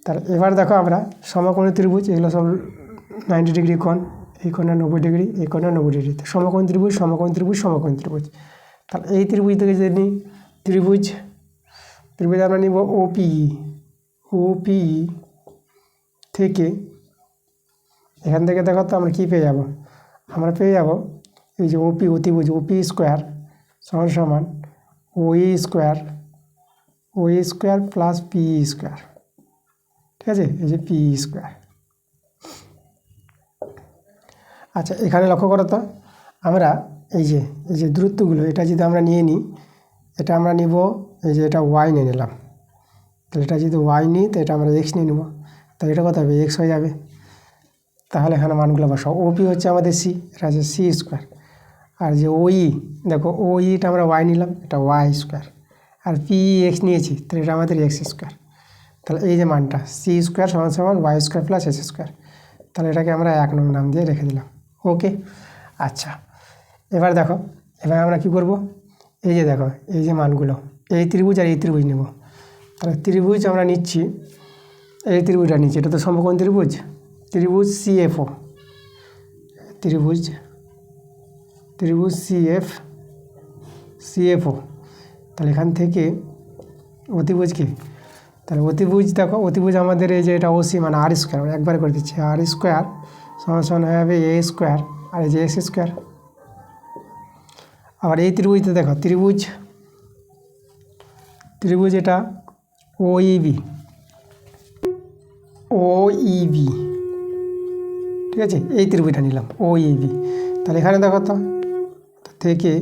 তাহলে এবার দেখো আমরা সমকোণী ত্রিভুজ, এগুলো সব 90 ডিগ্রি কোণ, এই কোণে 90 ডিগ্রি, এই কোণে 90 ডিগ্রি, সমকোণী ত্রিভুজ, তাহলে এই ত্রিভুজ থেকে যদি নিই ত্রিভুজ আমরা নিব ওপি থেকে, এখান থেকে দেখো তো আমরা কী পেয়ে যাব, আমরা পেয়ে যাব এই যে অতিভুজ ওপি স্কোয়ার সমান ওই স্কোয়ার প্লাস পি স্কোয়ার, ঠিক আছে, এই যে পি স্কোয়ার। আচ্ছা, এখানে লক্ষ্য করো তো আমরা এই যে দূরত্বগুলো, এটা যদি আমরা নিয়ে নিই, এটা আমরা নিব এই যে এটা ওয়াই নিয়ে নিলাম, তাহলে এটা যদি ওয়াই নিই তো এটা আমরা এক্স নিয়ে নেব, তাহলে এটা কত হবে এক্স হয়ে যাবে। তাহলে এখানে মানগুলো বসাও। ওপি হচ্ছে আমাদের সি, এটা হচ্ছে সি স্কোয়ার। আর যে ওই দেখো ওইটা আমরা ওয়াই নিলাম, এটা ওয়াই স্কোয়ার। আর পি এক্স নিয়েছি, তাহলে এটা আমাদের এক্স স্কোয়ার। তাহলে এই যে মানটা সি স্কোয়ার সমান সমান Y square plus X square, তাহলে এটাকে আমরা 1 নং নাম দিয়ে রেখে দিলাম। ওকে, আচ্ছা এবার দেখো, এবার আমরা কি করব, এই যে দেখো এই যে মানগুলো, এই ত্রিভুজ আর এই ত্রিভুজ নেব। তাহলে ত্রিভুজ আমরা নিচ্ছি, এই ত্রিভুজটা নিচ্ছি, এটা তো সমকোণ ত্রিভুজ, ত্রিভুজ সিএফও, ত্রিভুজ সিএফও। তাহলে এখান থেকে অতিভুজ কি, তাহলে অতিভুজ দেখো, অতিভুজ আমাদের এই যে এটা ওসি মানে আর স্কোয়ার, আমরা একবারে করে দিচ্ছি, আর স্কোয়ার সমান সমান হয়ে যাবে এ স্কোয়ার আর এই যে এক্স স্কোয়ার। আবার এই ত্রিভুজতে দেখো ত্রিভুজ এটা ওইবি, ঠিক আছে, এই ত্রিভুজটা নিলাম ওইবি। তাহলে এখানে দেখো তো থেকে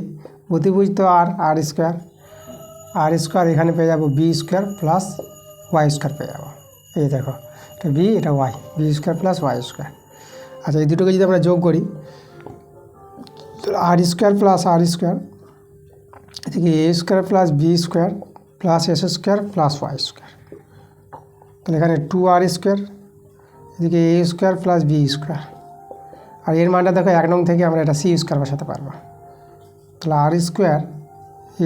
অতিভুজ তো আর স্কোয়ার এখানে পেয়ে যাবো B square plus Y square পেয়ে যাবো। এই দেখো এটা বি, এটা Y, B square plus Y square. আচ্ছা এই দুটোকে যদি আমরা যোগ করি, R square plus R square, এদিকে A square plus B square plus S square plus Y square. তাহলে এখানে 2r স্কোয়ার, এদিকে A square plus B square. আর এর মানটা দেখো 1 নং থেকে আমরা এটা সি স্কোয়ার বসাতে পারবো। তাহলে R square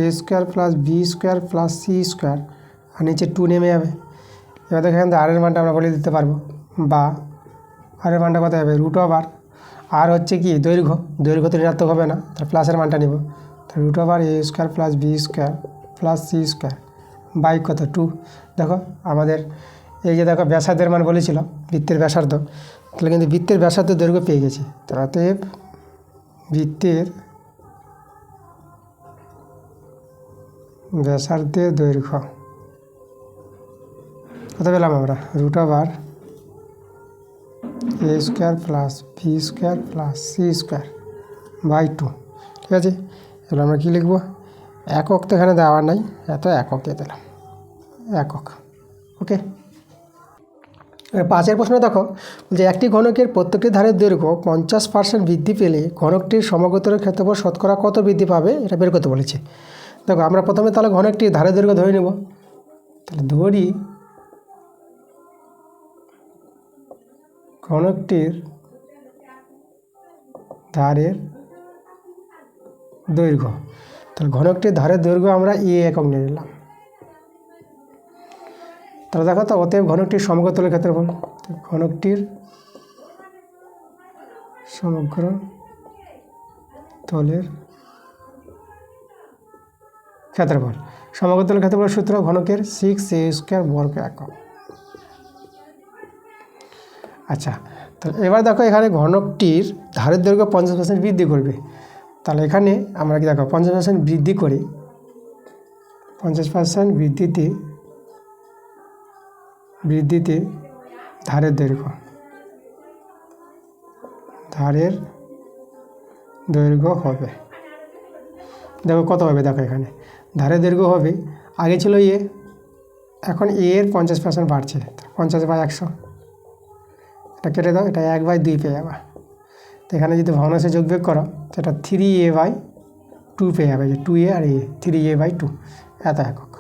A square plus B square plus C square, আর নিচে 2 নেমে যাবে। এবার দেখো এখান থেকে আরের মানটা আমরা বলে দিতে পারবো, বা আরের মানটা কত হবে রুট ওভার, আর হচ্ছে কি দৈর্ঘ্য তো ঋণাত্মক হবে না, তার প্লাসের মানটা নেব। তাহলে root over A square plus B square plus C square by কত 2। দেখো আমাদের এই যে দেখো ব্যাসার্ধের মান বলেছিল, বৃত্তের ব্যাসার্ধ, তাহলে কিন্তু বৃত্তের ব্যাসার্ধ দৈর্ঘ্য পেয়ে গেছি। তাহলে অতএব বৃত্তের ব্যাসার্ধের দৈর্ঘ্য কত পেলাম আমরা, root over A square plus B square plus C square by 2। ঠিক আছে, এবার আমরা কী লিখব, একক তো এখানে দেওয়া নাই, এত একক দিয়ে দিলাম, একক। ওকে, এবার 5 প্রশ্ন দেখো যে একটি ঘনকের প্রত্যেকটি ধারের দৈর্ঘ্য 50% বৃদ্ধি পেলে ঘনকটির সমগ্রতলের ক্ষেত্রফল শতকরা কত বৃদ্ধি পাবে, এটা বের করতে বলেছে। দেখো আমরা প্রথমে তাহলে ঘনকটির ধারের দৈর্ঘ্য ধরে নেব। তাহলে ধরি ঘনকটির ধারের দৈর্ঘ্য, তাহলে ঘনকটির ধারের দৈর্ঘ্য আমরা এ একক নিয়ে নিলাম। তাহলে দেখো তো অতএব ঘনকটির সমগ্রতলের ক্ষেত্রফল, ঘনকটির সমগ্র তলের ক্ষেত্রফল, সমগ্রতলের ক্ষেত্রফল সূত্র ঘনকের 6a স্কোয়ার বর্গ একক। আচ্ছা, তাহলে এবার দেখো এখানে ঘনকটির ধারের দৈর্ঘ্য 50% বৃদ্ধি করবে। তাহলে এখানে আমরা কি দেখো 50% বৃদ্ধি করে 50% বৃদ্ধিতে ধারের দৈর্ঘ্য হবে, দেখো কত হবে, দেখো এখানে ধারের দৈর্ঘ্য হবে, আগে ছিল এ, এখন এর 50% বাড়ছে, 50/100, এটা কেটে দাও, এটা 1/2 পেয়ে যাবে। তো এখানে যদি ভগ্নাংশে যোগ বিয়োগ করো সেটা 3a/2 পেয়ে যাবে, যে 2a আর a, 3a/2 এত একক।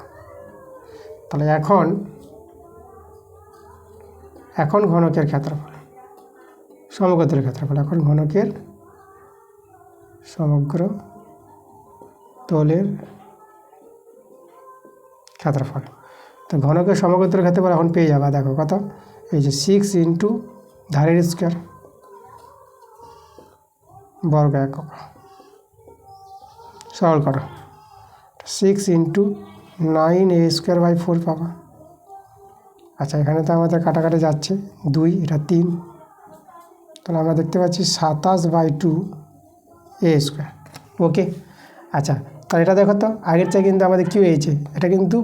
তাহলে এখন ঘনকের ক্ষেত্রফল, সমগ্রতলের ক্ষেত্রফল, এখন ঘনকের সমগ্র তলের ক্ষেত্রফল। তো ঘনকের সমগ্রতলের ক্ষেত্রফল এখন পেয়ে যাবে, দেখো কত, এই যে 6 ইন্টু ধারের স্কোয়ার বর্গ একক, সরল করো, 6 ইন্টু 9a স্কোয়ার বাই 4 পাবা। আচ্ছা এখানে তো আমাদের কাটাকাটি যাচ্ছে, 2 এটা 3, তাহলে আমরা দেখতে পাচ্ছি 27/2 a স্কোয়ার। ওকে, আচ্ছা তাহলে এটা দেখো তো আগের চেয়ে কিন্তু আমাদের কী হয়েছে, এটা কিন্তু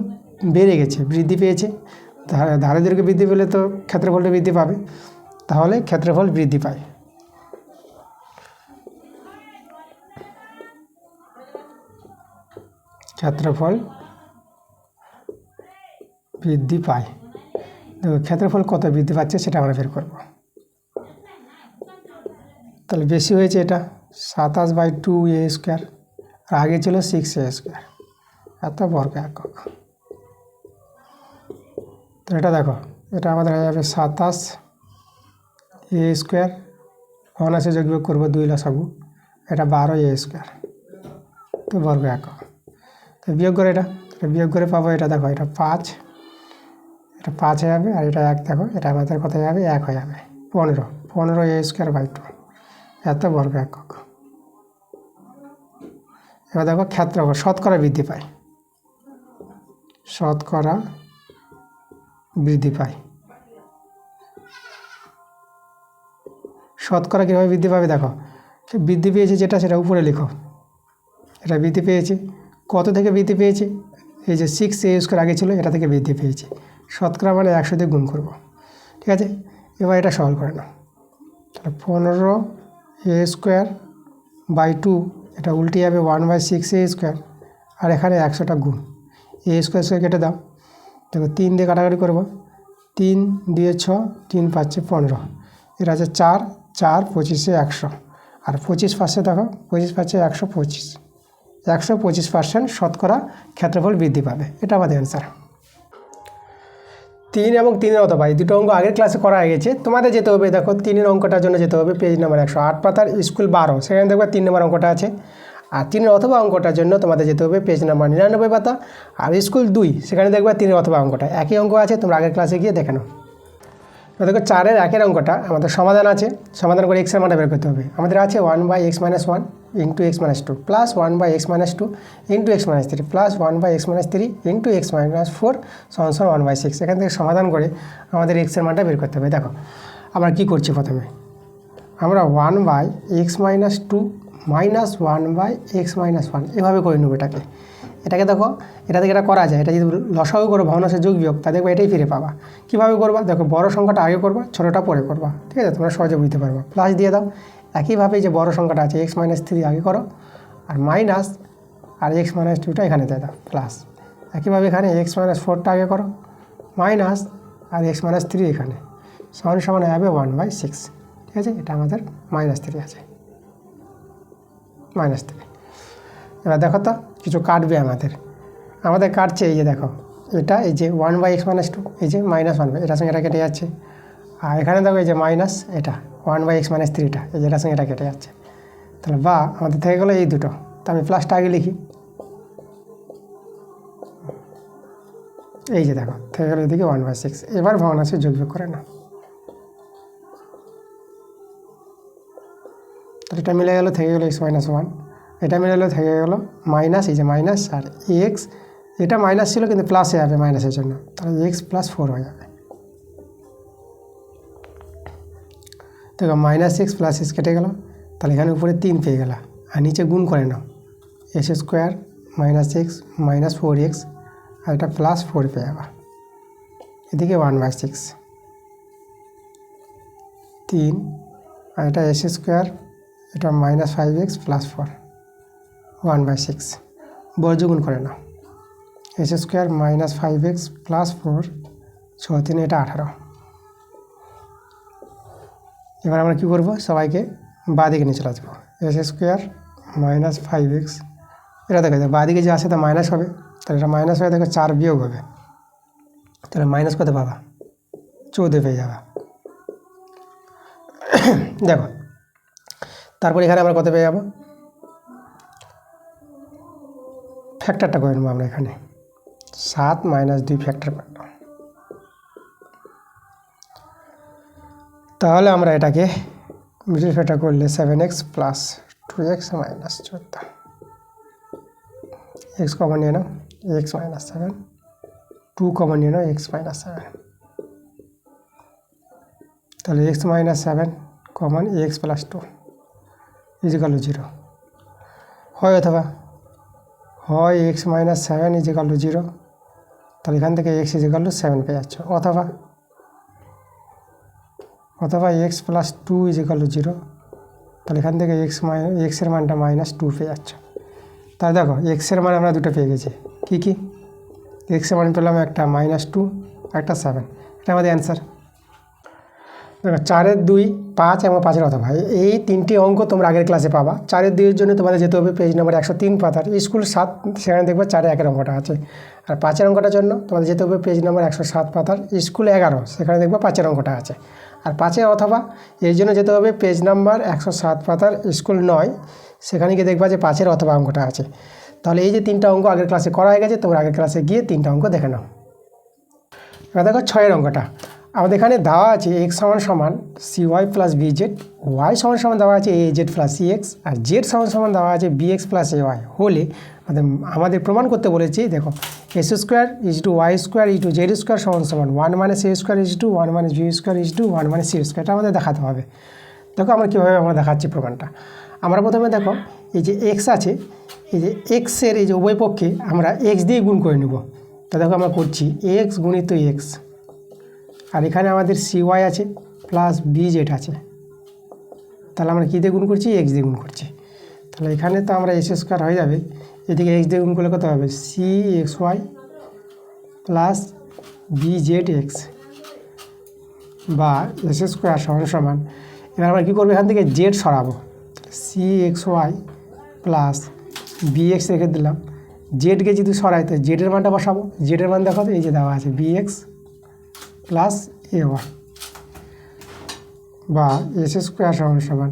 বেড়ে গেছে, বৃদ্ধি পেয়েছে। ধারের দৈর্ঘ্য বৃদ্ধি পেলে তো ক্ষেত্রফলটা বৃদ্ধি পাবে, তাহলে ক্ষেত্রফল বৃদ্ধি পায়। ক্ষেত্রফল বৃদ্ধি পায়। দেখো ক্ষেত্রফল কত বৃদ্ধি পাচ্ছে সেটা আমরা বের করব। তাহলে বেশি হয়েছে এটা 27/2a², আর আগে ছিল 6a², এত বর্গ একক। তো এটা দেখো, এটা আমাদের হয়ে যাবে 27a², ভগ্নাংশে যোগ বিয়োগ করবো 2 লসাগু, এটা 12a², তো বর্গ একক। তো বিয়োগ করে এটা বিয়োগ করে পাবো, এটা দেখো এটা 5, এটা 5 হয়ে যাবে, আর এটা 1 দেখো, এটা আমাদের কত হয়ে যাবে 1 হয়ে যাবে, 15a²/2, এত বর্গ একক। এবার দেখো ক্ষেত্রফল শতকরা বৃদ্ধি পায়, শতকরা বৃদ্ধি পায়। শতকরা কীভাবে বৃদ্ধি পাবে দেখো, বৃদ্ধি পেয়েছে যেটা সেটা উপরে লিখো, এটা বৃদ্ধি পেয়েছে, কত থেকে বৃদ্ধি পেয়েছে, এই যে 6a² আগে ছিল এটা থেকে বৃদ্ধি পেয়েছে, শতকরা মানে 100 দিয়ে গুণ করব, ঠিক আছে। এবার এটা সলভ করে নাও, তাহলে 15a²/2, এটা উল্টে যাবে 1/6a², আর এখানে 100টা গুণ, a² কেটে দাও, দেখো 3 দিয়ে কাটাকাটি করবো, 3 দিয়ে 6, 3 পাচ্ছে 15, এর আছে 4, 4 25-এ 100, আর 25% দেখো 25 পাচ্ছে 125, 125% শতকরা ক্ষেত্রফল বৃদ্ধি পাবে, এটা আমাদের অ্যান্সার। 3 এবং 3-এর অথবা এই দুটো অঙ্ক আগের ক্লাসে করা হয়ে গেছে, তোমাদের যেতে হবে, দেখো 3-এর অঙ্কটার জন্য যেতে হবে পেজ নাম্বার 108 পাতার স্কুল 12, সেখানে দেখবে 3 নম্বর অঙ্কটা আছে। আর 3-এর অথবা অঙ্কটার জন্য তোমাদের যেতে হবে পেজ নাম্বার 99 পাতা, আর স্কুল 2 সেখানে দেখবে 3-এর অথবা অঙ্কটা একই অঙ্ক আছে, তোমরা আগের ক্লাসে গিয়ে দেখে নাও। দেখো 4-এর 1-এর অঙ্কটা আমাদের সমাধান আছে, সমাধান করে x এর মানটা বের করতে হবে। আমাদের আছে 1/x-1 into x-2 plus 1/x-2 into x-3 plus 1/x-3 into x-4 সমান 1/6। এখান থেকে সমাধান করে আমাদের x এর মানটা বের করতে হবে। দেখো আমরা কী করছি, প্রথমে আমরা 1/x-2 মাইনাস 1/x-1 এভাবে করে নেব এটাকে দেখো, এটা থেকে এটা করা যায়, এটা যদি লসাগু করো ভগ্নাংশে যোগ বিয়োগ, তা দেখবে এটাই ফিরে পাবা। কীভাবে করবা দেখো, বড় সংখ্যাটা আগে করবা, ছোটোটা পরে করবা, ঠিক আছে, তোমরা সহজে বুঝতে পারবা। প্লাস দিয়ে দাও, একইভাবে যে বড় সংখ্যাটা আছে x-3 আগে করো, আর মাইনাস আর x-2টা এখানে দিয়ে দাও প্লাস, একইভাবে এখানে x-4টা আগে করো, মাইনাস আর x-3 এখানে, সমান হবে 1/6, ঠিক আছে। এটা আমাদের -3 আছে, -3। এবার দেখো তো কিছু কাটবে আমাদের কাটছে, এই যে দেখো এটা, এই যে 1/x-2, এই যে -1, এটার সঙ্গে এটা কেটে যাচ্ছে, আর এখানে দেখো এই যে মাইনাস এটা 1/x-3টা, এই যে এটার সঙ্গে এটা কেটে যাচ্ছে, তাহলে বা আমাদের থেকে গেলো এই দুটো, তো আমি প্লাসটা আগে লিখি, এই যে দেখো থেকে গেলো এদিকে 1/6। এবার ভগ্নাংশে যোগ বিয়োগ করে না, তাহলে এটা মিলে গেলো, থেকে গেলো x-1, এটা মিলে গেলো, থেকে গেলো মাইনাস, এই যে মাইনাস, আর এক্স, এটা মাইনাস ছিল কিন্তু প্লাসে যাবে মাইনাসের জন্য, তাহলে x+4 হয়ে যাবে। দেখো -x প্লাস x কেটে গেল, তাহলে এখানে উপরে 3 পেয়ে গেল, আর নিচে গুণ করে নাও, x² -x -4x, আর এটা +4 পেয়ে যাবা, এদিকে 1/6, 3, আর এটা x², এটা -5x +4, 1/6, বর্গগুণ করে নাও, x² -5x +4, 6 3 এটা 18। এবার আমরা কী করবো, সবাইকে বাঁদিকে নিয়ে চলে আসবো, x² -5x, এটা দেখো বাঁদিকে যে আসে তা মাইনাস হবে, তাহলে এটা মাইনাস হয়ে দেখো 4 বিয়োগ হবে, তাহলে মাইনাস কত পাবা, 14 পেয়ে যাবা। দেখো তারপর এখানে আমরা কত পেয়ে যাবো, ফ্যাক্টরটা করে নেবো আমরা, এখানে 7 - 2 ফ্যাক্টর করব, তাহলে আমরা এটাকে মিডল ফ্যাক্টর করলে 7x + 2x - 14, x কমন নিয়ে নাও, x - 7, 2 কমন নিয়ে নাও, x - 7, তাহলে x - 7 কমন x + 2 = 0 হয়, অথবা হয় x - 7 = 0, তাহলে এখান থেকে x = 7 পেয়ে যাচ্ছ, অথবা x + 2 = 0, তাহলে এখান থেকে x এর মানটা -2 পেয়ে যাচ্ছ। তাহলে দেখো x এর মান আমরা দুটো পেয়ে গেছি, কী এক্সের মান পেলাম একটা -2 একটা 7, এটা আমাদের অ্যান্সার। দেখো 4-এর 2, 5 এবং 5-এর অথবা এই তিনটি অঙ্ক তোমরা আগের ক্লাসে পাবা। 4-এর 2-এর জন্য তোমাদের যেতে হবে পেজ নাম্বার 103 পাতার স্কুল 7, সেখানে দেখবে 4-এর 1-এর অঙ্কটা আছে। আর 5-এর অঙ্কটার জন্য তোমাদের যেতে হবে পেজ নাম্বার 107 পাতার স্কুল 11, সেখানে দেখবে 5-এর অঙ্কটা আছে। আর 5-এর অথবা এর জন্য যেতে হবে পেজ নাম্বার 107 পাতার স্কুল 9, সেখানে গিয়ে দেখবা যে 5-এর অথবা অঙ্কটা আছে। তাহলে এই যে 3টা অঙ্ক আগের ক্লাসে করা হয়ে গেছে, তোমরা আগের ক্লাসে গিয়ে 3টা অঙ্ক দেখে নাও। এবার দেখো 6-এর অঙ্কটা আমাদের এখানে দেওয়া আছে x সমান cy প্লাস bz, y সমান দেওয়া আছে az প্লাস cx, আর z সমান দেওয়া আছে bx প্লাস ay হলে আমাদের প্রমাণ করতে বলেছি। দেখো s square is to y square is to z square সমান 1 minus a square is to 1 minus b square is to 1 minus c square, এটা আমাদের দেখাতে হবে। দেখো আমরা কীভাবে দেখাচ্ছি প্রমাণটা। আমরা প্রথমে দেখো এই যে x আছে, এই যে এক্সের এই যে উভয় পক্ষে আমরা x দিয়ে গুণ করে নেব। তো দেখো আমরা করছি x গুণিত x, আর এখানে আমাদের cy আছে প্লাস bz আছে, তাহলে আমরা কী দিয়ে গুণ করছি? x দিয়ে গুণ করছি। তাহলে এখানে তো আমরা s স্কোয়ার হয়ে যাবে, এদিকে x দিয়ে গুণ করলে কত হবে? cxy প্লাস bzx বা s স্কোয়ার সমান এবার আমরা কী করবো? এখান থেকে z সরাবো, cxy প্লাস bx রেখে দিলাম। জেডকে যদি সরাই তো জেডের মানটা বসাবো, জেডের মান দেখো তো এই যে দেওয়া আছে bx প্লাস ay বা s স্কোয়ার সমান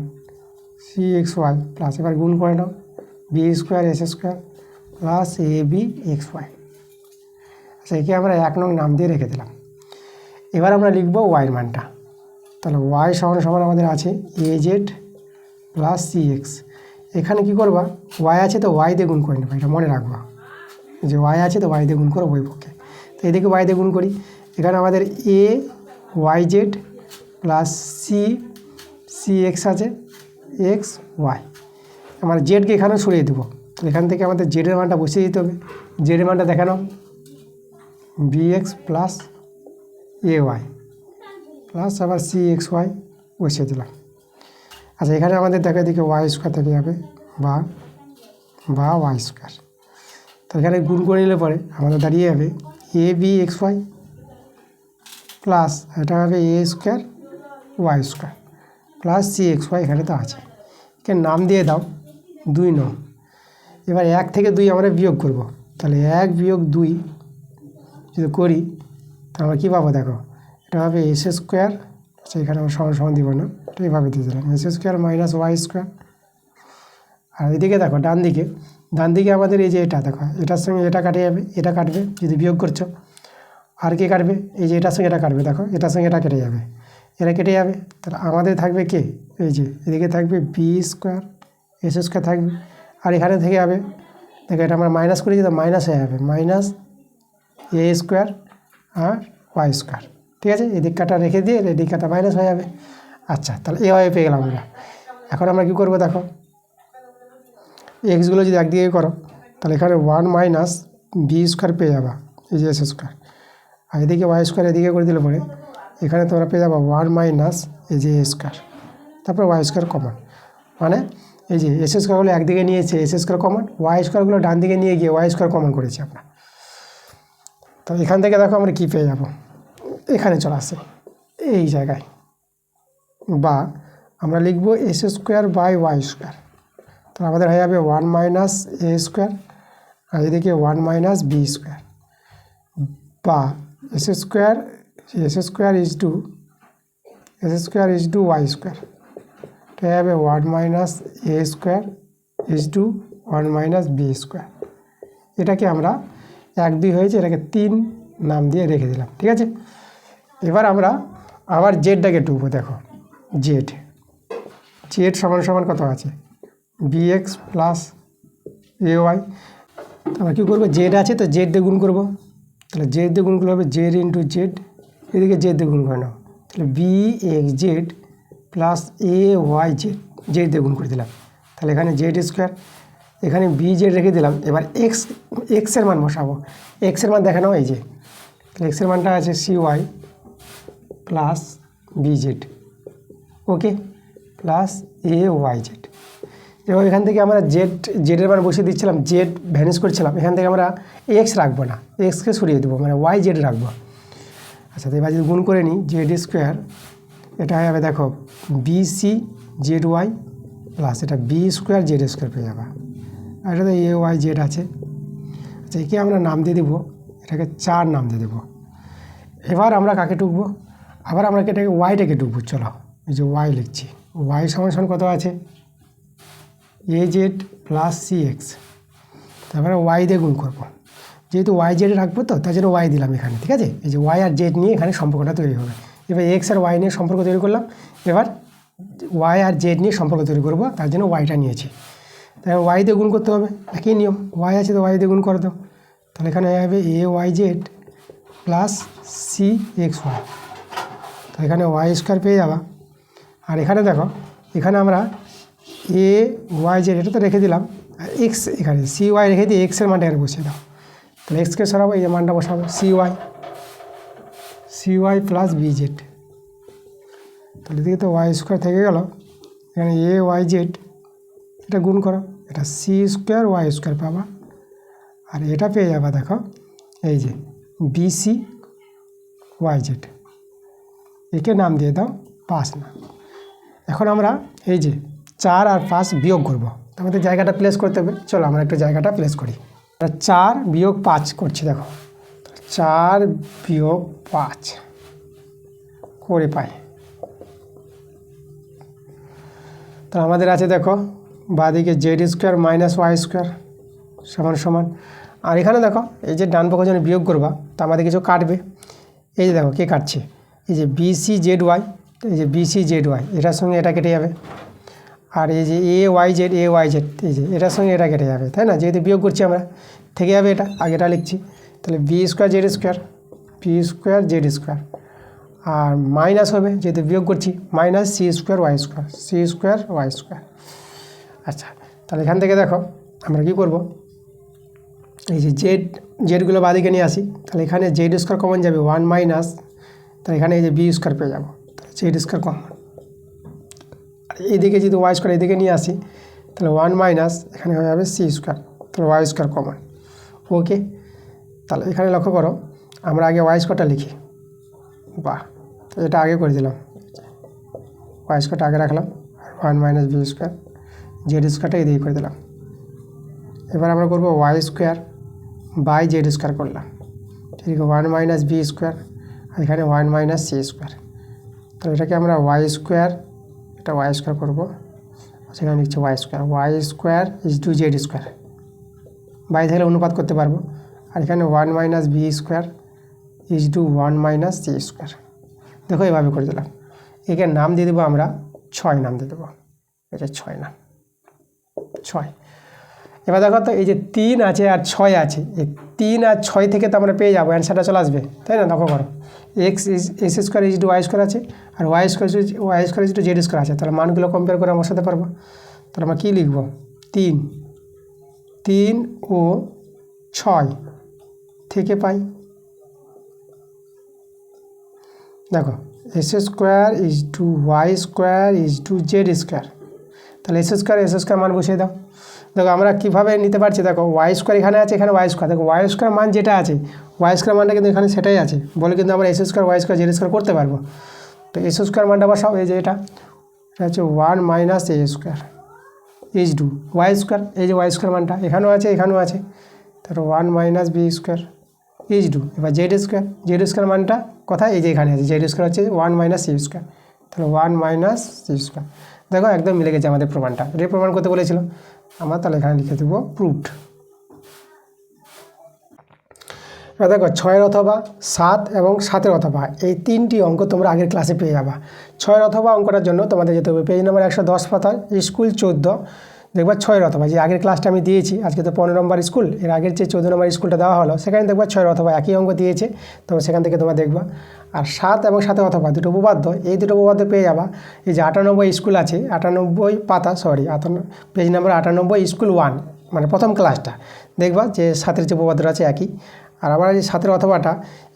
cxy প্লাস, এবার গুণ করে নাও b square s square plus abxy। আচ্ছা, একে আমরা 1 নং নাম দিয়ে রেখে দিলাম। এবার আমরা লিখবো ওয়াইয়ের মানটা। তাহলে y সমান আমাদের আছে az প্লাস cx। এখানে কি করবা? y আছে তো y দিয়ে গুণ করে নেবা, এটা মনে রাখবা যে y আছে তো y দিয়ে গুণ করো উভয় পক্ষে। তো এদিকে y দিয়ে গুণ করি, এখানে আমাদের a yz প্লাস cx আছে x y, আমরা জেডকে এখানে সরিয়ে দেবো। তো এখান থেকে আমাদের জেডের মানটা বসিয়ে দিতে হবে। জেডের মানটা দেখানো bx প্লাস ay প্লাস আবার cxy বসিয়ে দিলাম। আচ্ছা, এখানে আমাদের দেখা দিকে ওয়াই স্কোয়ার থেকে যাবে বা ওয়াই স্কোয়ার। তো এখানে গুণ করে নিলে পরে আমাদের দাঁড়িয়ে যাবে abxy প্লাস এটা হবে a square Y square plus cxy, এখানে তো আছে। এখানে নাম দিয়ে দাও 2 নং। এবার 1 থেকে 2 আমরা বিয়োগ করব, তাহলে 1 বিয়োগ 2 যদি করি তাহলে আমরা কী পাবো? দেখো এটা হবে s স্কোয়ার, আচ্ছা এখানে আমরা সমান দিব না, এটা এইভাবে দিয়ে দিলাম s square minus Y square. আর এদিকে দেখো ডান দিকে আমাদের এই যে এটা দেখো, এটার সঙ্গে এটা কাটে যাবে, এটা কাটবে যদি বিয়োগ করছো। আর কে কাটবে? এই যে এটার সঙ্গে এটা কাটবে, দেখো এটার সঙ্গে এটা কেটে যাবে, এটা কেটে যাবে। তাহলে আমাদের থাকবে কে? এই যে এদিকে থাকবে বি স্কোয়ার, এস স্কোয়ার থাকবে, আর এখানে থেকে যাবে দেখো এটা আমরা মাইনাস করেছি তো মাইনাস হয়ে যাবে মাইনাস এ স্কোয়ার আর ওয়াই স্কোয়ার। ঠিক আছে, এদিক কাটা রেখে দিয়ে এদিক কাটা মাইনাস হয়ে যাবে। আচ্ছা, তাহলে এ ওয়াই পেয়ে গেলাম আমরা। এখন আমরা কী করবো? দেখো এক্সগুলো যদি একদিকে করো তাহলে এখানে 1 মাইনাস বি স্কোয়ার পেয়ে যাবা, এই যে এস স্কোয়ার। আর এদিকে ওয়াই স্কোয়ার এদিকে করে দিলে পরে এখানে তোমরা পেয়ে যাবো 1 মাইনাস এই যে এ স্কোয়ার, তারপর ওয়াই স্কোয়ার কমন, মানে এই যে এস স্কোয়ারগুলো একদিকে নিয়েছে এস স্কোয়ার কমন, ওয়াই স্কোয়ারগুলো ডান দিকে নিয়ে গিয়ে ওয়াই স্কোয়ার কমন করেছি আমরা। তো এখান থেকে দেখো আমরা কী পেয়ে যাবো? এখানে চলে আসে এই জায়গায়, বা আমরা লিখবো S square by Y square. তো আমাদের হয়ে যাবে 1 মাইনাস এ স্কোয়ার, আর এদিকে 1 মাইনাস বি স্কোয়ার, বা S square is to Y square. এটা হবে 1 minus A square is to 1 minus B square. এটাকে আমরা 1 2 হয়েছে, এটাকে 3 নাম দিয়ে রেখে দিলাম। ঠিক আছে, এবার আমরা আবার জেডটাকে টুকবো। দেখো জেড সমান কত আছে? bx plus ay। আমরা কী করবো? জেড আছে তো জেড দিয়ে গুণ করবো, তাহলে জেড দিয়ে গুণ করলে হবে জেড ইন্টু জেড, এদিকে জেড দিয়ে গুণ করে নাও, তাহলে bx Z plus ay Z দিয়ে গুণ করে দিলাম। তাহলে এখানে জেড স্কোয়ার, এখানে বি জেড রেখে দিলাম। এবার এক্সের মান বসাবো, এক্সের মান দেখানো এই যে, এক্সের মানটা আছে cy প্লাস bz, ওকে, প্লাস ay z। এবং এখান থেকে আমরা জেডের মান বসিয়ে দিচ্ছিলাম, জেড ভ্যানিশ করছিলাম, এখান থেকে আমরা এক্স রাখবো না, এক্সকে সরিয়ে দেবো, মানে ওয়াই জেড রাখবো। আচ্ছা, তো এবার যদি গুণ করে নিই জেড স্কোয়ার, এটা হয়ে যাবে দেখো বিসি জেড ওয়াই প্লাস এটা বি স্কোয়ার জেড স্কোয়ার পেয়ে যাবে। আর এটা তো এ ওয়াই জেড আছে। আচ্ছা, একে আমরা নাম দিয়ে দেবো, এটাকে 4 নাম দিয়ে দেবো। এবার আমরা কাকে টুকবো, আবার আমরা এটাকে ওয়াইটাকে টুকবো। চলো এই যে ওয়াই লিখছি, ওয়াই সমান কত আছে A Z plus C X, তারপরে ওয়াই দিয়ে গুণ করবো, যেহেতু ওয়াই জেড রাখবো তো তার জন্য ওয়াই দিলাম এখানে, ঠিক আছে। এই যে ওয়াই আর জেড নিয়ে এখানে সম্পর্কটা তৈরি হবে। এবার এক্স আর ওয়াই নিয়ে সম্পর্ক তৈরি করলাম, এবার ওয়াই আর জেড নিয়ে সম্পর্ক তৈরি করবো, তার জন্য ওয়াইটা নিয়েছি। তাহলে ওয়াই দিয়ে গুণ করতে হবে, একই নিয়ম, ওয়াই আছে তো ওয়াই দিয়ে গুণ করে দাও। তাহলে এখানে হয়ে যাবে A Y Z plus C X Y, তো এখানে ওয়াই স্কোয়ার পেয়ে যাবা। আর এখানে দেখো, এখানে আমরা এ ওয়াই জেড এটা তো রেখে দিলাম, আর এক্স এখানে সি ওয়াই রেখে দিয়ে এক্সের মানটা এখানে বসিয়ে দাও। তাহলে এক্সকে সরাবো, এই যে মানটা বসাবো C Y plus B Z. তাহলে দিকে তো ওয়াই স্কোয়ার থেকে গেল, এখানে এ ওয়াই জেড এটা গুণ করো, এটা সি স্কোয়ার ওয়াই স্কোয়ার পাবা। আর এটা পেয়ে যাবা দেখো এই যে বিসি ওয়াই জেড, একে নাম দিয়ে দাও 5 না। এখন আমরা এই যে 4 আর 5 বিয়োগ করবো, আমাদের জায়গাটা প্লেস করতে হবে। চলো আমরা একটু জায়গাটা প্লেস করি। 4 বিয়োগ 5 করছি, দেখো 4 বিয়োগ 5 করে পাই। তো আমাদের আছে দেখো বাঁদিকে Z square minus Y square সমান। আর এখানে দেখো এই যে ডান পক্ষে যখন বিয়োগ করবা, তো আমাদের কিছু কাটবে। এই যে দেখো কে কাটছে, এই যে বিসি জেড ওয়াই, এই যে বিসি জেড ওয়াই এটার সঙ্গে এটা কেটে যাবে। আর এই যে এ ওয়াই জেড এই যে এটার সঙ্গে এটা কেটে যাবে, তাই না, যেহেতু বিয়োগ করছি আমরা, থেকে যাবে এটা, আগেটা লিখছি। তাহলে বি স্কোয়ার জেড স্কোয়ার আর মাইনাস হবে, যেহেতু বিয়োগ করছি, minus C square Y square. আচ্ছা, তাহলে এখান থেকে দেখো আমরা কী করব, এই যে জেডগুলো বাদিকে নিয়ে আসি। তাহলে এখানে জেড স্কোয়ার কমন যাবে 1 মাইনাস, তাহলে এখানে এই যে বি স্কোয়ার পেয়ে যাবো, তাহলে জেড স্কোয়ার কমন। আর এইদিকে যদি ওয়াই স্কোয়ার এদিকে নিয়ে আসি, তাহলে 1 মাইনাস এখানে হয়ে যাবে সি স্কোয়ার, তাহলে ওয়াই স্কোয়ার কমন। ওকে, তাহলে এখানে লক্ষ্য করো, আমরা আগে ওয়াই স্কোয়ারটা লিখি। বাহ, তো এটা আগে করে দিলাম, ওয়াই স্কোয়ারটা আগে রাখলাম, আর 1 মাইনাস বি স্কোয়ার, জেড স্কোয়ারটা এদিকে করে দিলাম। এবার আমরা করবো Y square by Z square করলাম, ঠিক আছে, 1 মাইনাস বি স্কোয়ার, আর এখানে 1 মাইনাস সি স্কোয়ার। তো এটাকে আমরা ওয়াই স্কোয়ার, এটা ওয়াই স্কোয়ার করবো, সেখানে লিখছি Y square is to Z square, by থাকলে অনুপাত করতে পারবো। আর এখানে 1 minus B square is to 1 minus C square. দেখো এভাবে করে দিলাম। একে নাম দিয়ে দেবো আমরা 6 নাম দিয়ে দেবো, এটা 6 নাম 6। এবার দেখো তো এই যে 3 আছে আর 6 আছে, এই 3 আর 6 থেকে তো আমরা পেয়ে যাবো, অ্যান্সারটা চলে আসবে, তাই না। দেখো করো X square is to Y square আছে, আর Y square is to Z square আছে। তাহলে মানগুলো কম্পেয়ার করে বসাতে পারবো। তাহলে আমরা কী লিখবো, 3 ও 6 থেকে পাই, দেখো S square is to Y square is to Z square. তাহলে এস স্কোয়ার মান বসিয়ে দাও। দেখো আমরা কীভাবে নিতে পারছি, দেখো ওয়াই স্কোয়ার এখানে আছে, এখানে ওয়াই স্কোয়ার, দেখো ওয়াই স্কোয়ার মান যেটা আছে, ওয়াই স্কোয়ার মানটা কিন্তু এখানে সেটাই আছে বলে কিন্তু আমরা S square Y square Z square করতে পারবো। তো এস স্কোয়ার মানটা বসাও, এই যে এটা হচ্ছে 1 minus A square is to Y square, এই যে ওয়াই স্কোয়ার মানটা এখানেও আছে, তারপর 1 minus B square is to, এবার জেড স্কোয়ার মানটা কোথায়, এই যে এখানে আছে, জেড স্কোয়ার হচ্ছে 1 মাইনাস সি স্কোয়ার, তাহলে 1 মাইনাস সি স্কোয়ার। দেখো একদম মিলে গেছে আমাদের প্রমাণটা, এটা প্রমাণ করতে বলেছিল আমার, তাহলে এখানে লিখে দেবো প্রুভড। এবার দেখো 6 অথবা 7 এবং 7 অথবা, এই 3টি অঙ্ক তোমরা আগের ক্লাসে পেয়ে যাবা। 6 অথবা অঙ্কটার জন্য তোমাদের যেতে হবে পেজ নম্বর 110 পাতায় স্কুল 14, দেখবা 6 অথবা, যে আগের ক্লাসটা আমি দিয়েছি, আজকে তো 15 নম্বর স্কুল, এর আগের যে 14 নম্বর স্কুলটা দেওয়া হলো সেখানে দেখবা 6 অথবা একই অঙ্ক দিয়েছে, তো সেখান থেকে তোমরা দেখবা। আর 7 এবং 7 অথবা দুটো উপপাদ্য, এই দুটো উপপাদ্য পেয়ে যাবা। এই যে 98 স্কুল আছে, 98 পাতা, পেজ নম্বর 98 স্কুল 1, মানে প্রথম ক্লাসটা দেখবা যে 7-এর যে উপপাদ্যটা আছে একই। আর আমার যে 7 অথবাটা,